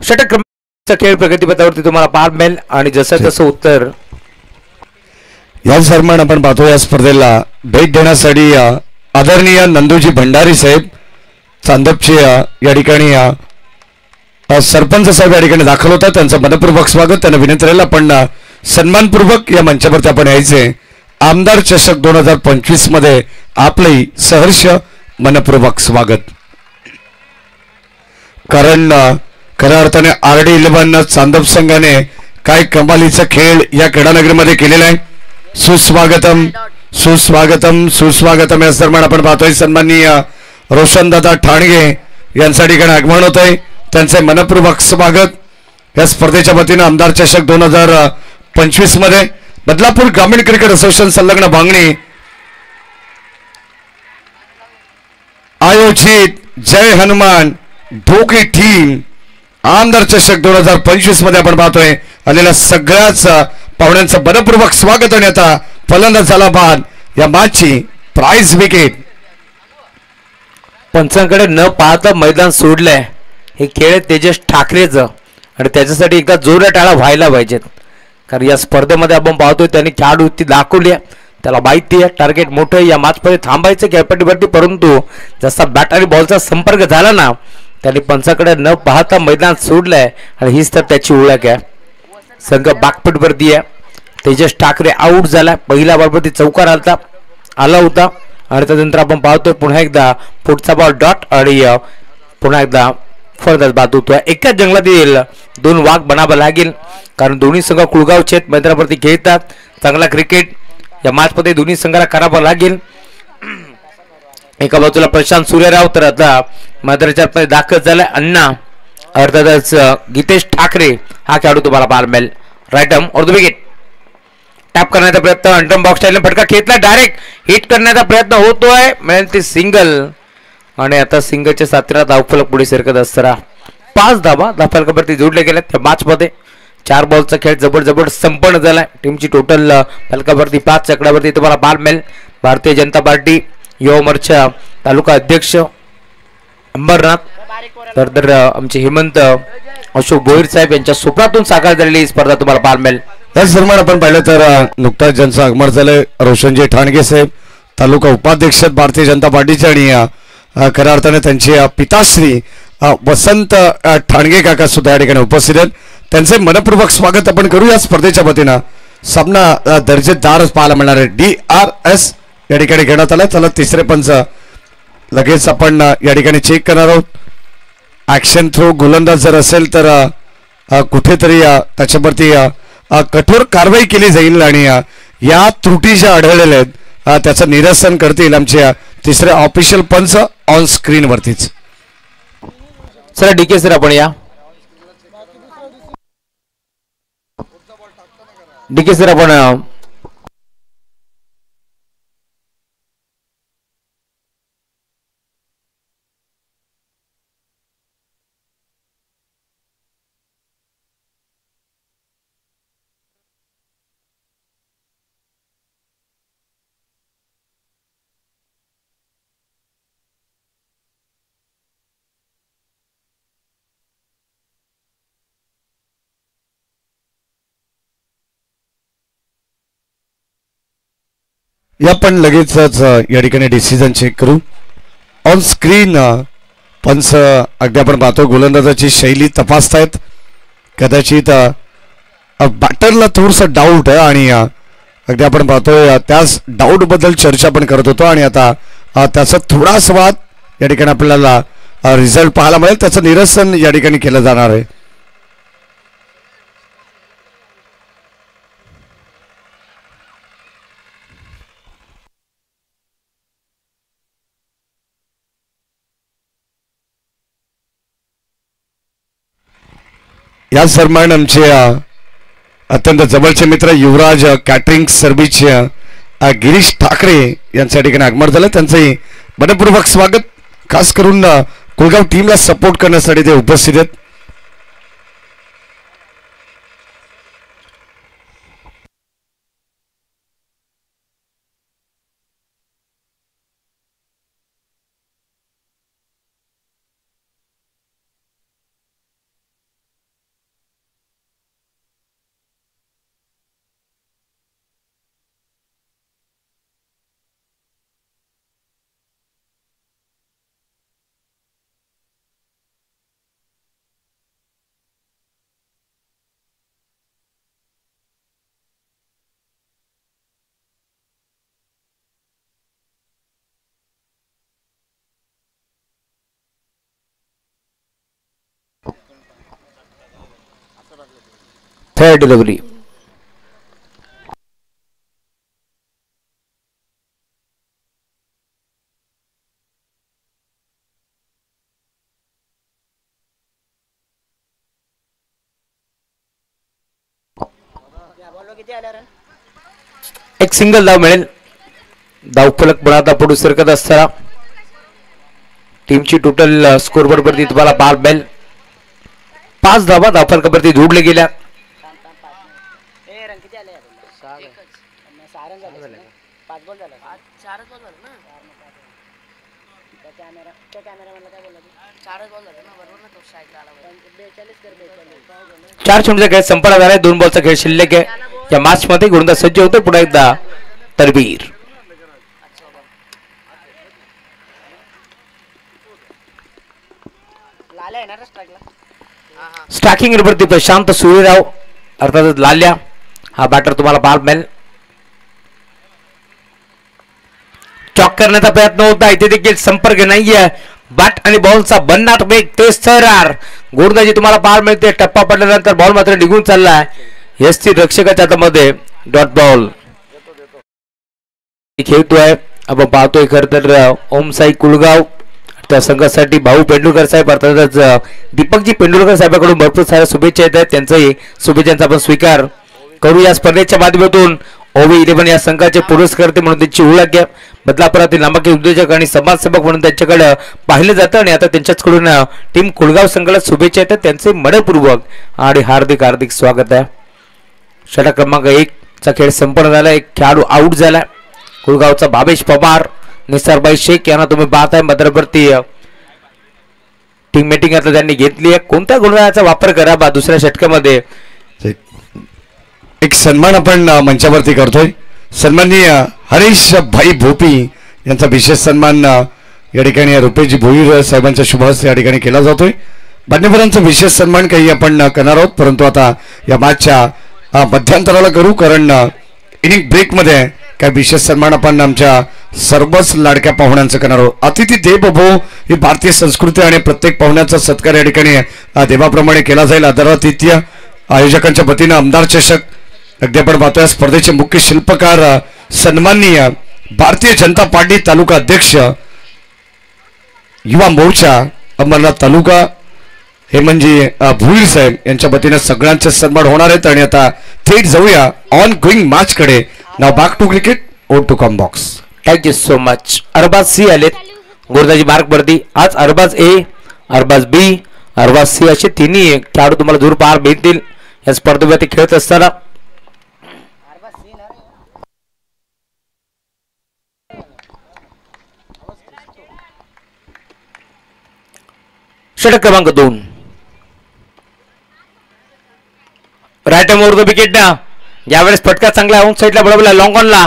षटक क्रमांकाचा खेळ प्रगतीपथावरती तुम्हाला पार मिळेल आणि जसं तसं उत्तर या दरम्यान आपण पाहतो या स्पर्धेला भेट देण्यासाठी आदरणीय नंदूजी भंडारी साहेब चांदपचे या ठिकाणी सरपंच साहेब या ठिकाणी दाखल होतात. त्यांचं मनपूर्वक स्वागत. त्यांना विनंती राहील आपण सन्मानपूर्वक या मंचावरती आपण यायचे. आमदार चषक 2025 मध्ये आपलंही सहर्ष मनपूर्वक स्वागत. कारण खऱ्या अर्थाने RD 11 चांदप संघाने काय कमालीचा खेळ या क्रीडानगरीमध्ये केलेला आहे. सुस्वागतम सुस्वागतम सुस्वागतम या दरम्यान आपण पाहतोय सन्माननीय रोशनदादा ठाणगे यांच्या ठिकाणी आगमन होत आहे. त्यांचे मनपूर्वक स्वागत. या स्पर्धेच्या वतीनं आमदार चषक 2025 मध्ये बदलापूर ग्रामीण क्रिकेट असोसिएशन संलग्न बांगणी आयोजित जय हनुमान ढोकी टीम आमदार चषक 2025 मध्ये आपण पाहतोय आलेल्या सगळ्याच पाहुण्यांचं मनपूर्वक स्वागत. आणि आता फलंदाज झाला बाद या मॅचची प्राइज विकेट. पंचांकडे न पाहता मैदान सोडलंय. हे खेळ तेजस ठाकरेचं आणि त्याच्यासाठी एकदा जोरात टाळा व्हायला पाहिजेत. कारण या स्पर्धेमध्ये आपण पाहतोय त्यांनी खेळाडूवृत्ती दाखवली आहे. त्याला माहिती आहे टार्गेट मोठं आहे. या मॅचमध्ये थांबायचं खेळपट्टीवरती. परंतु जसा बॅट आणि बॉलचा संपर्क झाला ना त्यांनी पंचाकडे न पाहता मैदान सोडलंय आणि हीच तर त्याची ओळख आहे. संघ बॅकफुटवरती आहे. तेजस ठाकरे आऊट झाला. पहिल्या बॉलवरती चौकार आला होता आणि त्यानंतर आपण पाहतोय पुन्हा एकदा पुढचा बॉल डॉट आणि पुन्हा एकदा फलंदाज बाद होतोय. एकाच जंगलातील दोन वाघ बनावं लागेल. कारण दोन्ही संघ कुळगावचे मैदानावरती खेळतात. चांगला क्रिकेट या मॅचमध्ये दोन्ही संघाला करावं लागेल. एका बाजूला प्रशांत सूर्यराव तर आता मैदानाच्या दाखल झालाय. अण्णा अर्थातच गीतेश ठाकरे हा खेळाडू तुम्हाला पाहायला मिळेल. राईट आर्म और द विकेट. टॅप करण्याचा प्रयत्न अंडरम बॉक्स स्टाईलने फटका खेचला. डायरेक्ट हिट करण्याचा प्रयत्न होतोय. मिळेल ते सिंगल आणि आता सिंगलच्या साथीला धावफलक पुढे सरकत असताना 5 धावा धावफलकावरती जोडले गेल्या. त्या मॅचमध्ये 4 बॉलचा खेळ जबरदस्त संपन्न झालाय. टीमची टोटल फलकावरती 5 चकड्यावरती तुम्हाला पाहायला मिळेल. भारतीय जनता पार्टी युवा मोर्चा तालुका अध्यक्ष अंबरनाथ तर आमचे हेमंत अशोक भोईर साहेब यांच्या स्वप्नातून साकार झालेली स्पर्धा तुम्हाला पाहायला मिळेल. त्याच दरम्यान आपण पाहिलं तर नुकताच ज्यांचं आगमन झालंय रोशनजी ठाणगे साहेब तालुका उपाध्यक्ष भारतीय जनता पार्टीचे आणि खऱ्या अर्थाने त्यांचे पिताश्री वसंत ठाणगे काका सुद्धा या ठिकाणी उपस्थित आहेत. त्यांचे मनपूर्वक स्वागत आपण करू. या स्पर्धेच्या वतीनं सामना दर्जेदार पाहायला मिळणार आहे. DRS या ठिकाणी घेण्यात आला. चला तिसरे पंच लगेच आपण या ठिकाणी चेक करणार आहोत. ऍक्शन थ्रो गोलंदाज जर असेल तर कुठेतरी त्याच्यावरती कठोर कारवाई केली जाईल आणि या त्रुटी ज्या आढळलेल्या आहेत त्याचं निरसन करतील आमचे तिसरे ऑफिशियल पंच ऑन स्क्रीन वरतीच. सर DK सर आपण या DK सर आपण या पण लगेचच या ठिकाणी डिसिजन चेक करू. ऑन स्क्रीन पंच अगदी आपण पाहतो गोलंदाजाची शैली तपासतायत. कदाचित बॅटरला थोडंसं डाऊट आहे आणि अगदी आपण पाहतोय त्याच डाऊट बद्दल चर्चा पण करत होतो आणि आता त्याचा थोडासा वाद या ठिकाणी आपल्याला रिझल्ट पाहायला मिळेल. त्याचं निरसन या ठिकाणी केलं जाणार आहे. याच दरम्यान आमचे अत्यंत जवळचे मित्र युवराज कॅटरिंग सर्व्हिसचे गिरीश ठाकरे यांच्या ठिकाणी आगमन झालं. त्यांचंही मनपूर्वक स्वागत. खास करून कुळगाव टीमला सपोर्ट करण्यासाठी ते उपस्थित आहेत. Third delivery. एक सिंगल धाव मिळेल. धावफलक पण आता पुढे सरकत असताना टीमची टोटल स्कोरबोर्ड वरती तुम्हाला 12 बेल 5 धावा धावफलकावरती जोडले गेल्या. चार चेंडूचा खेळ संपला झालाय. 2 बॉलचा खेळ शिल्लक आहे. या मॅच मध्ये गोलंदाज सज्ज होते. पुन्हा एकदा तडबीर. स्ट्रायकिंग वरती प्रशांत सूर्यराव अर्थातच लाल्या हा बॅटर तुम्हाला 12 बेल. चॉक करण्याचा प्रयत्न होता. इथे देखील संपर्क नाहीये. बॅट आणि बॉलचा भन्नाट वेग तेज थरार. गोलंदाजी तुम्हाला 12 मिळते. टप्पा पडल्यानंतर बॉल मात्र निघून चाललाय. यस्ती रक्षकाच्या हातामध्ये डॉट बॉल खेळतोय. आपण पाहतोय खर तर ओम साई कुलगाव त्या संघासाठी भाऊ पेंडुलकर साहेब अर्थातच दीपकजी पेंडुलकर साहेबांकडून भरपूर साऱ्या शुभेच्छा येत आहेत. त्यांचाही शुभेच्छांचा आपण स्वीकार करू. या स्पर्धेच्या माध्यमातून ओव्ही 11 या संघाचे पुरस्कर्ते म्हणून त्यांची ओळख आहे. बदलापुरातील नामांकित उद्योजक आणि समाजसेवक म्हणून त्यांच्याकडे पाहिलं जातं आणि आता त्यांच्याचकडून टीम कुलगाव संघाला शुभेच्छा येतात. त्यांचे मनपूर्वक आणि हार्दिक हार्दिक स्वागत आहे. षटक क्रमांक 1 चा खेळ संपन्न झाला. एक खेळाडू आउट झाला. कुलगावचा भावेश पवार निसारबाई शेख यांना तुम्ही पाहताय मध्यवर्ती टीम मीटिंग आता त्यांनी घेतली आहे. कोणत्या गुणधर्माचा वापर करावा दुसऱ्या षटकामध्ये एक सन्मान आपण मंचावरती करतोय. सन्माननीय हरीश भाई भोपी यांचा विशेष सन्मान या ठिकाणी रुपेशजी भोईर साहेबांच्या शुभ हस्ते या ठिकाणी केला जातोय. मान्यवरांचा विशेष सन्मान काही आपण करणार आहोत परंतु आता या मॅचच्या मध्यंतराला करू कारण इनिंग ब्रेक मध्ये काय विशेष सन्मान आपण आमच्या सर्वच लाडक्या पाहुण्यांचं करणार आहोत. अतिथी देव भो ही भारतीय संस्कृती आणि प्रत्येक पाहुण्याचा सत्कार या ठिकाणी देवाप्रमाणे केला जाईल. आदरातिथ्य आयोजकांच्या वतीनं आमदार चषक अगदी आपण पाहतोय. स्पर्धेचे मुख्य शिल्पकार सन्माननीय भारतीय जनता पार्टी तालुका अध्यक्ष युवा मोर्चा अंबरनाथ तालुका हे म्हणजे भुईर साहेब यांच्या वतीनं सगळ्यांचे सन्मान होणार आहेत. आणि आता थेट जाऊया ऑन गोईंग मॅच कडे. नाव back to cricket oh to come box. Thank you so much. Arbaaz C आलेत गोलंदाजी मार्क वरती. आज Arbaaz A Arbaaz B Arbaaz C असे तिन्ही खेळाडू तुम्हाला दूर पार भेटतील या स्पर्धेवरती खेळत असताना. षटक क्रमांक 2 राईट ओव्हर द विकेट ना. यावेळेस फटका चांगला ऑन साईडला बळवला लॉंग ऑनला.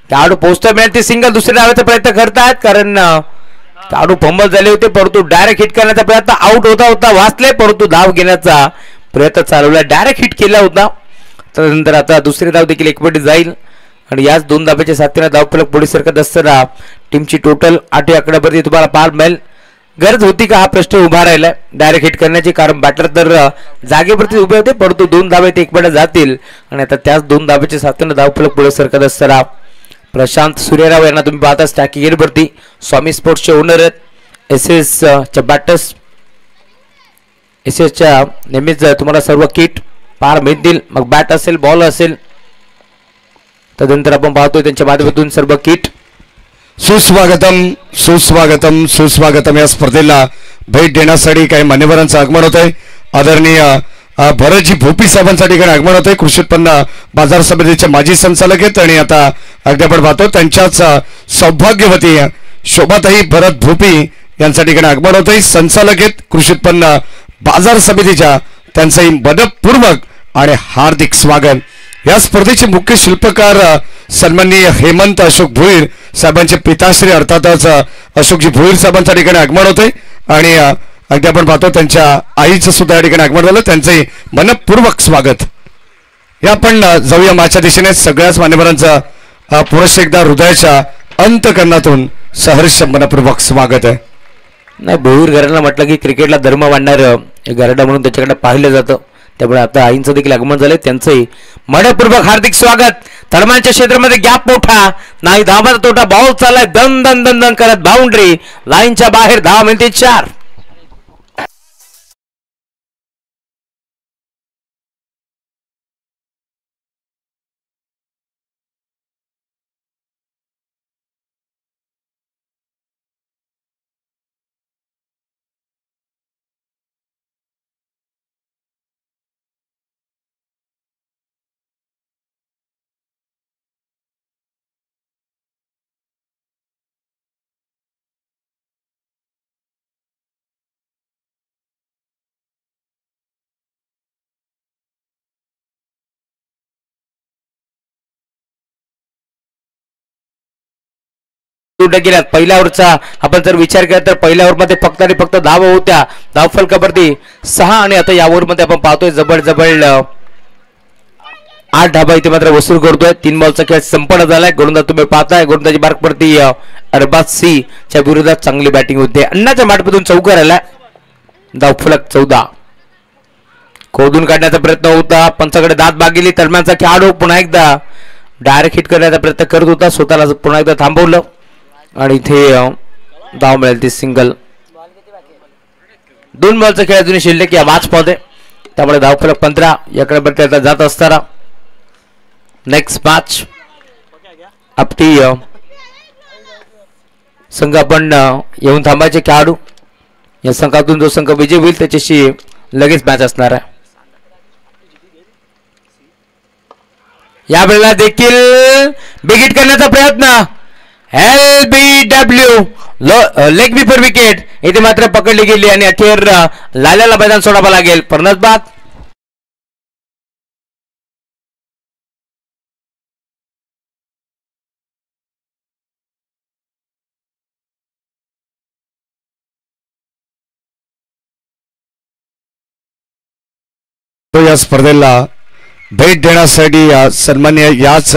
खेळाडू पोहोचता मिळेल ते सिंगल दुसऱ्या डावाचा प्रयत्न करतात कारण खेळाडू फंबल झाले होते परंतु डायरेक्ट हिट करण्याचा प्रयत्न आउट होता वाचले परंतु धाव घेण्याचा प्रयत्न चालवला. डायरेक्ट हिट केला होता. त्यानंतर आता दुसरी धाव देखील एकपटी जाईल आणि याच 2 धाब्याच्या साथीने धावफलक पुढे सरकत असताना टीमची टोटल 8 आकड्यावरती तुम्हाला 5 मिळेल. गरज होती का हा प्रश्न उभा राहिलाय डायरेक्ट हिट करण्याची कारण बॅटर तर जागेवरती उभे होते परंतु 2 धाबे ते एकपट जातील आणि आता त्याच 2 धाब्याच्या साथीने धावफलक पुढे सरकत असताना प्रशांत सूर्यराव यांना तुम्ही पाहता स्टॅकिंग वरती. स्वामी स्पोर्ट्सचे ओनर आहेत. एसएस च्या बॅटर्स एसएसच्या नेहमीच तुम्हाला सर्व किट पार मिळतील मग बॅट असेल बॉल असेल. तदनंतर आपण पाहतोय त्यांच्या माध्यमातून सर्व किट. सुस्वागतम सुस्वागतम सुस्वागतम. या स्पर्धेला भेट देण्यासाठी काही मान्यवरांचं आगमन होत आहे. आदरणीय भरतजी भोपी साहेबांच्या ठिकाणी आगमन होत आहे. कृषी उत्पन्न बाजार समितीचे माजी संचालक आहेत आणि आता अगदी आपण पाहतो त्यांच्याच सौभाग्यवती शोभाताई भरत भोपी यांच्या ठिकाणी आगमन होत आहे. संचालक आहेत कृषी उत्पन्न बाजार समितीच्या. त्यांचंही मनपूर्वक आणि हार्दिक स्वागत. या स्पर्धेचे मुख्य शिल्पकार सन्माननीय हेमंत अशोक भोईर साहेबांचे पिताश्री अर्थातच अशोकजी भोईर साहेबांच्या ठिकाणी आगमन होते आणि अगदी आपण पाहतो त्यांच्या आईचं सुद्धा या ठिकाणी आगमन झालं. त्यांचे मनपूर्वक स्वागत. या आपण जाऊया माझ्या दिशेने. सगळ्याच मान्यवरांचा पुरुष एकदा हृदयाच्या अंतकरणातून सहर्ष मनपूर्वक स्वागत आहे. नाही भोईर घराला म्हटलं की क्रिकेटला धर्म मांडणार घराडा म्हणून त्याच्याकडे पाहिलं जातं. त्यामुळे आता आईंचं देखील आगमन झालंय, त्यांचंही मनपूर्वक हार्दिक स्वागत. तळमांच्या क्षेत्रामध्ये गॅप मोठा नाही, धावाचा तोटा, बॉल चाललाय दन दन दन दन करत बाउंड्री लाईनच्या बाहेर. 10 मिनिटे 4. गेल्यात पहिल्या ओव्हरचा आपण जर विचार केला तर पहिल्या ओव्हरमध्ये फक्त आणि फक्त धावा होत्या. धाव फलकावरती 6 आणि आता या ओव्हरमध्ये आपण पाहतोय जबळ 8 धाबा इथे मात्र वसूल करतोय. 3 बॉलचा खेळ संपन्न झालाय. गोलंदाज तुम्ही पाहताय, गोलंदाजी मार्कवरती अरबाज सी च्या विरोधात चांगली बॅटिंग होते. अण्णाच्या मार्कमधून चौकार आला. धाव फलक 14. खोदून काढण्याचा प्रयत्न होता, पंचाकडे दात बागिली. दरम्यानचा खेळाडू पुन्हा एकदा डायरेक्ट हिट करण्याचा प्रयत्न करत होता, स्वतःला पुन्हा एकदा थांबवलं आणि इथे धाव मिळेल ती सिंगल. 2 बॉलचा खेळ अजूनही शिल्लक या मॅच मध्ये, त्यामुळे धाव फलक 15. याकडे जात असताना नेक्स्ट मॅच आपली संघ आपण येऊन थांबायचे खेळाडू. या संघातून जो संघ विजय होईल त्याच्याशी लगेच मॅच असणार आहे. यावेळेला देखील बिगिट करण्याचा प्रयत्न. LBW लेग बिफोर विकेट इथे मात्र पकडली गेली आणि अखेर लाल्याला मैदान सोडावं लागेल. फर्नसबाद या स्पर्धेला भेट देण्यासाठी सन्मान्य याच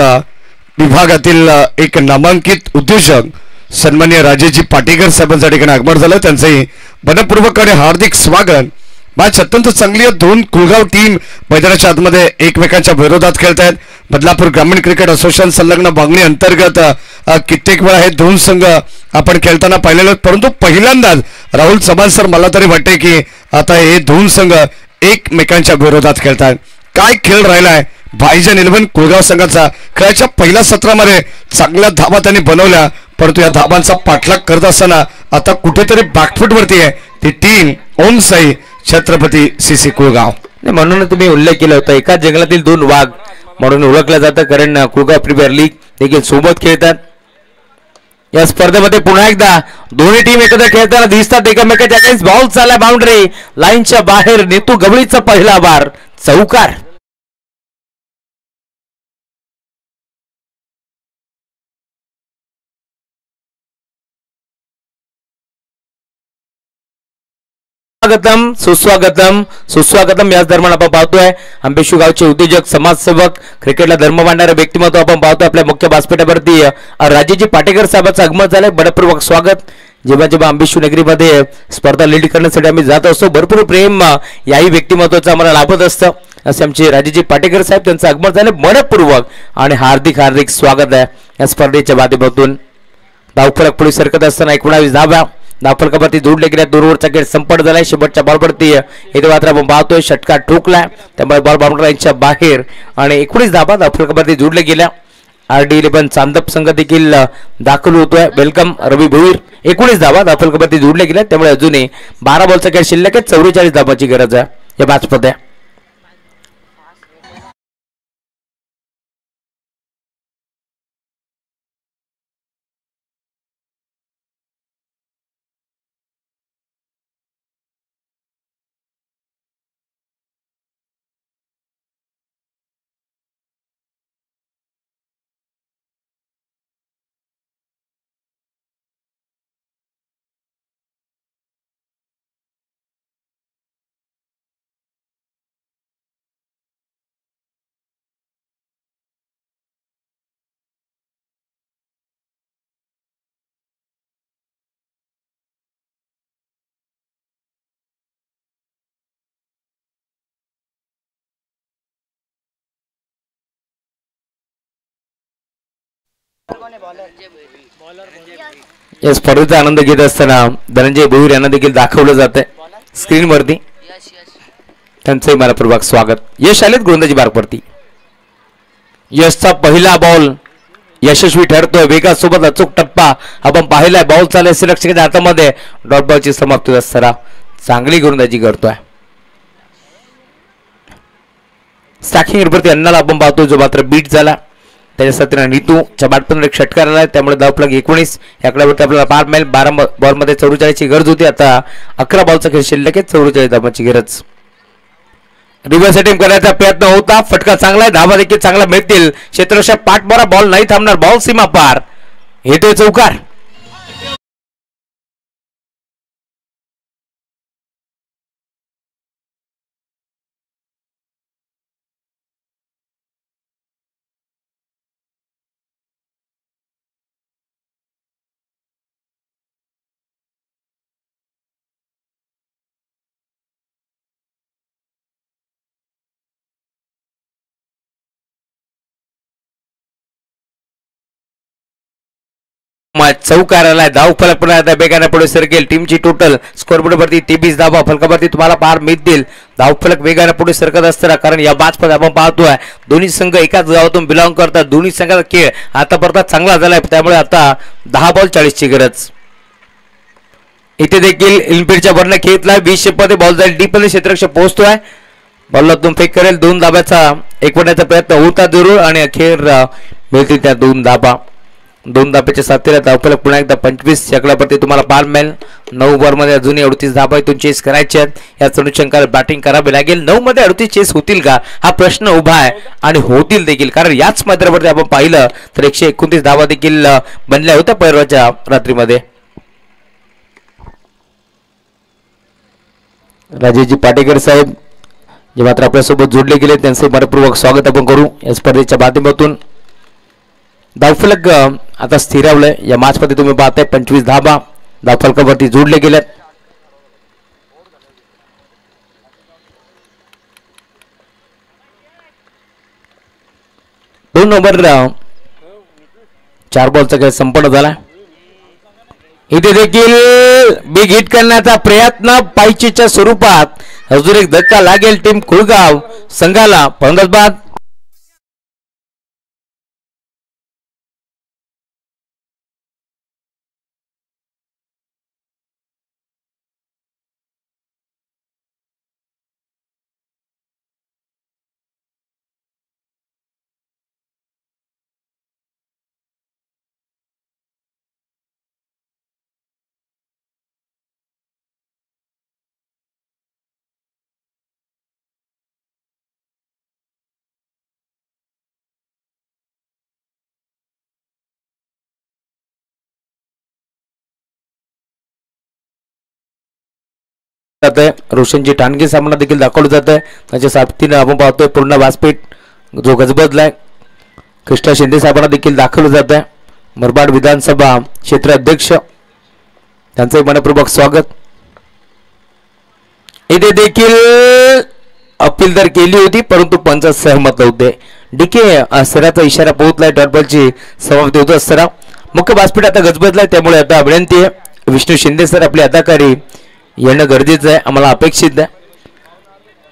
विभागातील एक नामांकित उद्योजक सन्मान्य राजेजी पाटेकर साहेबांच्या ठिकाणी आगमन झालं. त्यांचंही मनपूर्वक आणि हार्दिक स्वागत. मॅच अत्यंत चांगली आहे. 2 कुलगाव टीम मैदानाच्या आतमध्ये एकमेकांच्या विरोधात खेळत आहेत. बदलापूर ग्रामीण क्रिकेट असोसिएशन संलग्न मागणी अंतर्गत कित्येक वेळा हे 2 संघ आपण खेळताना पाहिलेले, परंतु पहिल्यांदाच राहुल चव्हाण सर मला तरी वाटते की आता हे 2 संघ एकमेकांच्या विरोधात खेळतात. काय खेळ राहिलाय भाईजान 11 कुलगाव संघाचा. खेळाच्या पहिल्या सत्रामध्ये चांगल्या धाबा त्यांनी बनवल्या, परंतु या धाबांचा पाठलाग करत असताना आता कुठेतरी बॅकफूट वरती आहे ती टीम ओम साई छत्रपती सीसी कुलगाव. म्हणून तुम्ही उल्लेख केला होता एका जंगलातील 2 वाघ म्हणून ओळखलं जातं, कारण कुलगाव प्रीमियर लीग देखील सोबत खेळतात. या स्पर्धेमध्ये पुन्हा एकदा दोन्ही टीम एकत्र खेळताना दिसतात. एकमेकांच्या अगेन्स्ट बॉल चालला बाउंड्री लाईनच्या बाहेर. नेतू गवळीचा पहिला बार चौकार. स्वागतम सुस्वागतम सुस्वागतम. याच दरम्यान आपण पाहतोय आंबेशू गावचे उद्योजक, समाजसेवक, क्रिकेटला धर्म मांडणारे व्यक्तिमत्व आपण पाहतोय आपल्या मुख्य व्यासपीठावरती राजेजी पाटेकर साहेबांचं आगमन झालंय. मनपूर्वक स्वागत. जेव्हा जेव्हा आंबेशू नगरीमध्ये स्पर्धा लीड करण्यासाठी आम्ही जात असतो, भरपूर प्रेम याही व्यक्तिमत्वाचं आम्हाला लाभत असतं. असे आमचे राजेजी पाटेकर साहेब, त्यांचं आगमन झालं. मनपूर्वक आणि हार्दिक हार्दिक स्वागत आहे या स्पर्धेच्या माध्यमातून. धावफलक पुढे सरकत असताना 19 धावा धावफलकावरती जोडले गेल्या. 2 ओव्हरचा खेळ संपन्न झालाय. शेवटच्या बॉलवरती इथे मात्र आपण पाहतोय षटकार ठोकलाय, त्यामुळे बॉल बाउंड्री लाईनच्या बाहेर आणि 19 धावा धावफलकावरती जोडले गेल्या. RD11 चांदप संघ देखील दाखल होतोय. वेलकम रवी भोईर. 19 धावा धावफलकावरती जोडले गेल्या, त्यामुळे अजूनही 12 बॉलचा खेळ शिल्लक आहे. 44 धावांची गरज आहे या मॅचमध्ये. या स्पर्धेचा आनंद घेत असताना धनंजय भोईर यांना देखील दाखवलं जात आहे स्क्रीनवरती. त्यांचंही मनपूर्वक स्वागत. यश आलेत गोलंदाजी बारपरती. यशचा पहिला बॉल यशस्वी ठरतोय. वेगासोबत अचूक टप्पा आपण पाहिलाय. बॉल चालू रक्षकाच्या हातामध्ये. डॉट बॉलची समाप्ती असताना चांगली गोलंदाजी करतोय. स्टॅकिंग वरती अन्नाला आपण पाहतोय जो मात्र बीट झाला. त्याच्यासाठी नीतूच्या बॅटमधून एक षटकार आलाय. त्यामुळे धावफलक 19 या आकड्यावरती आपल्याला 5 मैल 12 बॉलमध्ये 44 ची गरज होती. आता 11 बॉलचा खेळ शिल्लक आहे. 44 धावांची गरज. रिव्हर्स अटेम्प्ट करायचा प्रयत्न होता. फटका चांगला आहे. धावा देखील चांगला मिळतील. क्षेत्ररक्षक पाठमारा. बॉल नाही थांबणार. बॉल सीमा पार. येतोय चौकार. चौकार आलाय. धाव फलक पुन्हा बेगाने पुढे सरकेल. टीमची टोटल स्कोरबोर्ड वरती 23 धावा. फलकावरती तुम्हाला पार मिळतील. धाव फलक वेगाने पुढे सरकत असताना कारण या बाजमध्ये आपण पाहतोय दोन्ही संघ एकाच गावातून बिलॉंग करतात. दोन्ही संघाचा खेळ आतापर्यंत चांगला झालाय. त्यामुळे आता 10 बॉल 40 ची गरज. इथे देखील इनफिल्डच्या वरनं खेळतलाय. 20 मध्ये बॉल जाईल. डीप मध्ये क्षेत्ररक्षक पोहोचतोय. बॉलला दोन फेक करेल. 2 धाब्याचा एकवटण्याचा प्रयत्न होता जरूर आणि अखेर मिळतील त्या 2 धाबा. 2 धाब्याच्या साथीला धावफलक पुन्हा एकदा 25 चकड्यावरती तुम्हाला 5 मैल. 9 ओव्हरमध्ये अजूनही 38 धाबा इथून चेस करायचे आहेत. या अनुषंगाने बॅटिंग करावी लागेल. 9 मध्ये 38 चेस होतील का हा प्रश्न उभा आहे आणि होतील देखील कारण याच मैदानावरती आपण पाहिलं तर 129 धावा देखील बनल्या होत्या परवाच्या रात्रीमध्ये. राजेशजी पाटेकर साहेब जे मात्र आपल्यासोबत जोडले गेले त्यांचे मनपूर्वक स्वागत आपण करू या स्पर्धेच्या माध्यमातून. धावफलक आता स्थिरावलंय. या मॅच मध्ये तुम्ही पाहताय 25 धाबा धावफलकावरती जोडले गेल्यात. दोन नंबर 4 बॉलचा खेळ संपन्न झाला. इथे देखील बिग हिट करण्याचा प्रयत्न पायचीच्या स्वरूपात. अजून एक धक्का लागेल टीम कुळगाव संघाला. फलंदाज बाद. रोशनजी ठाणगे सामना देखील दाखवला जात आहे. त्याच्या साथीने आपण पाहतोय पूर्ण व्यासपीठ जो गजबजलाय. कृष्णा शिंदे साहेबांना देखील दाखवलं जात आहे. मुरबाड विधानसभा क्षेत्र अध्यक्ष त्यांचंही मनपूर्वक स्वागत. इथे देखील अपील तर केली होती परंतु पंच सहमत नव्हते. डीके सराचा इशारा पोहोचलाय. डॉट बॉलची समाप्ती होत असताना मुख्य व्यासपीठ आता गजबजलाय. त्यामुळे आता विनंती आहे विष्णू शिंदे सर आपली अदाकारी येणं गरजेचं आहे. आम्हाला अपेक्षित आहे.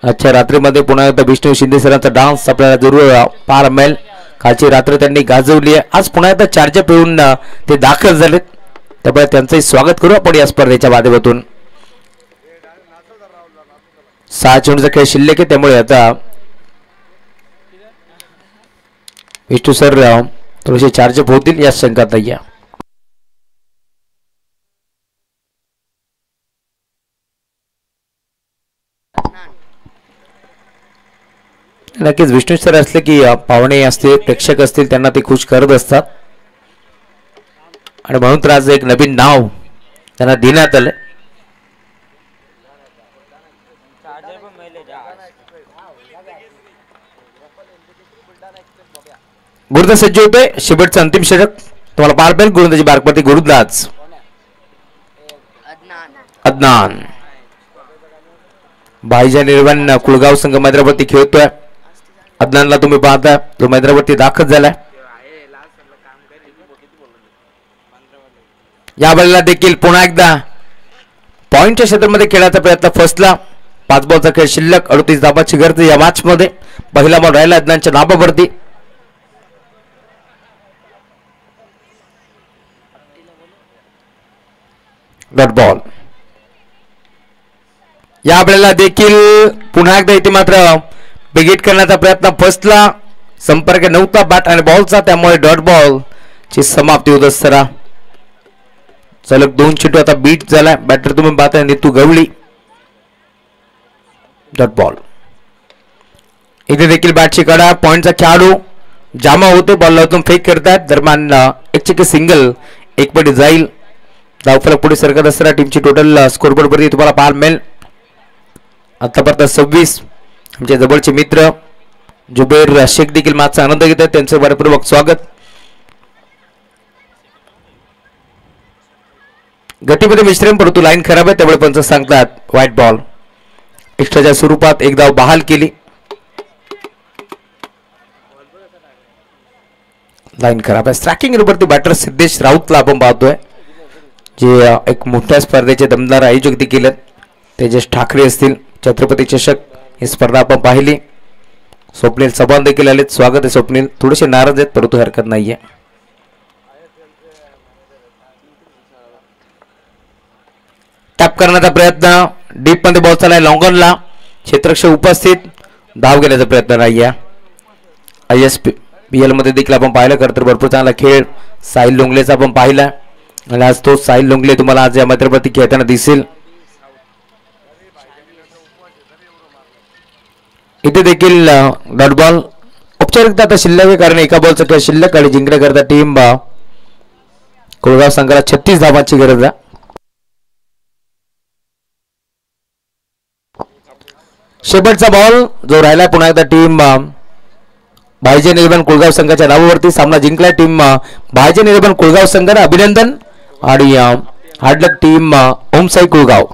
आजच्या रात्रीमध्ये पुन्हा एकदा विष्णू शिंदे सरांचा डान्स आपल्याला जरूर पार मिळेल. कालची रात्र त्यांनी गाजवली आहे. आज पुन्हा एकदा चार्जअप येऊन ते दाखल झालेत. त्यामुळे त्यांचंही स्वागत करू आपण या स्पर्धेच्या माध्यमातून. 6 चेंडूचा खेळ शिल्लक आहे. त्यामुळे आता विष्णू सर थोडेसे चार्जअप होतील या शंकात नाही. नक्कीच विष्णू सर असले की पाहुणे असतील प्रेक्षक असतील त्यांना ते खुश करत असतात आणि म्हणून तर आज एक नवीन नाव त्यांना देण्यात आलं. गुरुदास सज्ज होते. शेवटचं अंतिम षटक तुम्हाला पार पाहिजे. गोलंदाजी बारकवरती गुरुदास अदनान भाईजा निर्वाण कुळगाव संघ मैदानावरती खेळतोय. अदनानला तुम्ही पाहता तो मैदानावरती दाखल झालाय. या बॉलला देखील पुन्हा एकदा पॉइंटच्या क्षेत्रामध्ये खेळायचा प्रयत्न फसला. 5 बॉलचा खेळ शिल्लक, 38 धावाची गरज या मॅच मध्ये. पहिला बॉल राहिला अज्ञानच्या नाबावरती. Dot ball. या आपल्याला देखील पुन्हा एकदा इथे मात्र बिगिट करण्याचा प्रयत्न फसला. संपर्क नव्हता बॅट आणि बॉलचा, त्यामुळे डॉट बॉल ची समाप्ती होत असताना सलग 2 चेंडू आता बीट झाला. बॅटर तुम्ही पाहताय नीतू गवळी. Dot ball. इथे देखील बॅटची कडा, पॉइंटचा खेळाडू जामा होते, बॉल लावून फेक करतात. दरम्यान एक चेक सिंगल, एक पट जाईल. धावफलक पुढे सरकत असताना टीमची टोटल स्कोरबोर्ड वरती तुम्हाला पाहायला मिळेल. आतापर्यंत 26. आमचे जवळचे मित्र जुबेर शेख देखील मॅचचा आनंद घेत आहेत, त्यांचं बरपूर्वक स्वागत. गतीमध्ये मिश्रण, परंतु लाईन खराब आहे, त्यामुळे पंच सांगतात व्हाईट बॉल. एक्स्ट्राच्या स्वरूपात एक धाव बहाल केली. लाईन खराब आहे. स्ट्रायकिंग वरती बॅटर सिद्धेश राऊतला आपण पाहतोय, जे एक मोठ्या स्पर्धेचे दमदार आयोजक देखील आहेत. तेजस ठाकरे असतील. छत्रपती चषक ही स्पर्धा आपण पाहिली. स्वप्नील चव्हाण देखील आलेत, स्वागत आहे स्वप्नील. थोडेसे नाराज आहेत, परंतु हरकत नाहीये. टॅप करण्याचा प्रयत्न, डीप मध्ये बॉल चाललाय लॉंगॉनला. क्षेत्ररक्षक उपस्थित, धाव घेण्याचा प्रयत्न नाहीये. ISPL मध्ये देखील आपण पाहिलं खरं तर भरपूर चांगला खेळ साहिल लोंगलेचा आपण पाहिला, आणि आज तो साहिल लोंगले तुम्हाला आज या मैत्रीवरती खेळताना दिसेल. इथे देखील डॉट बॉल. औपचारिकता आता शिल्लक आहे, कारण एका बॉलचा खेळ शिल्लक आणि जिंकण्याकरता टीम कोळगाव संघाला 36 धावांची गरज आहे. शेवटचा बॉल जो राहिला, पुन्हा एकदा टीम भाईजे निर्माण कोळगाव संघाच्या नावावरती. सामना जिंकला टीम भाईजे निर्माण कोळगाव संघाने, अभिनंदन. आणि हार्डलक टीम ओमसाई कोळगाव.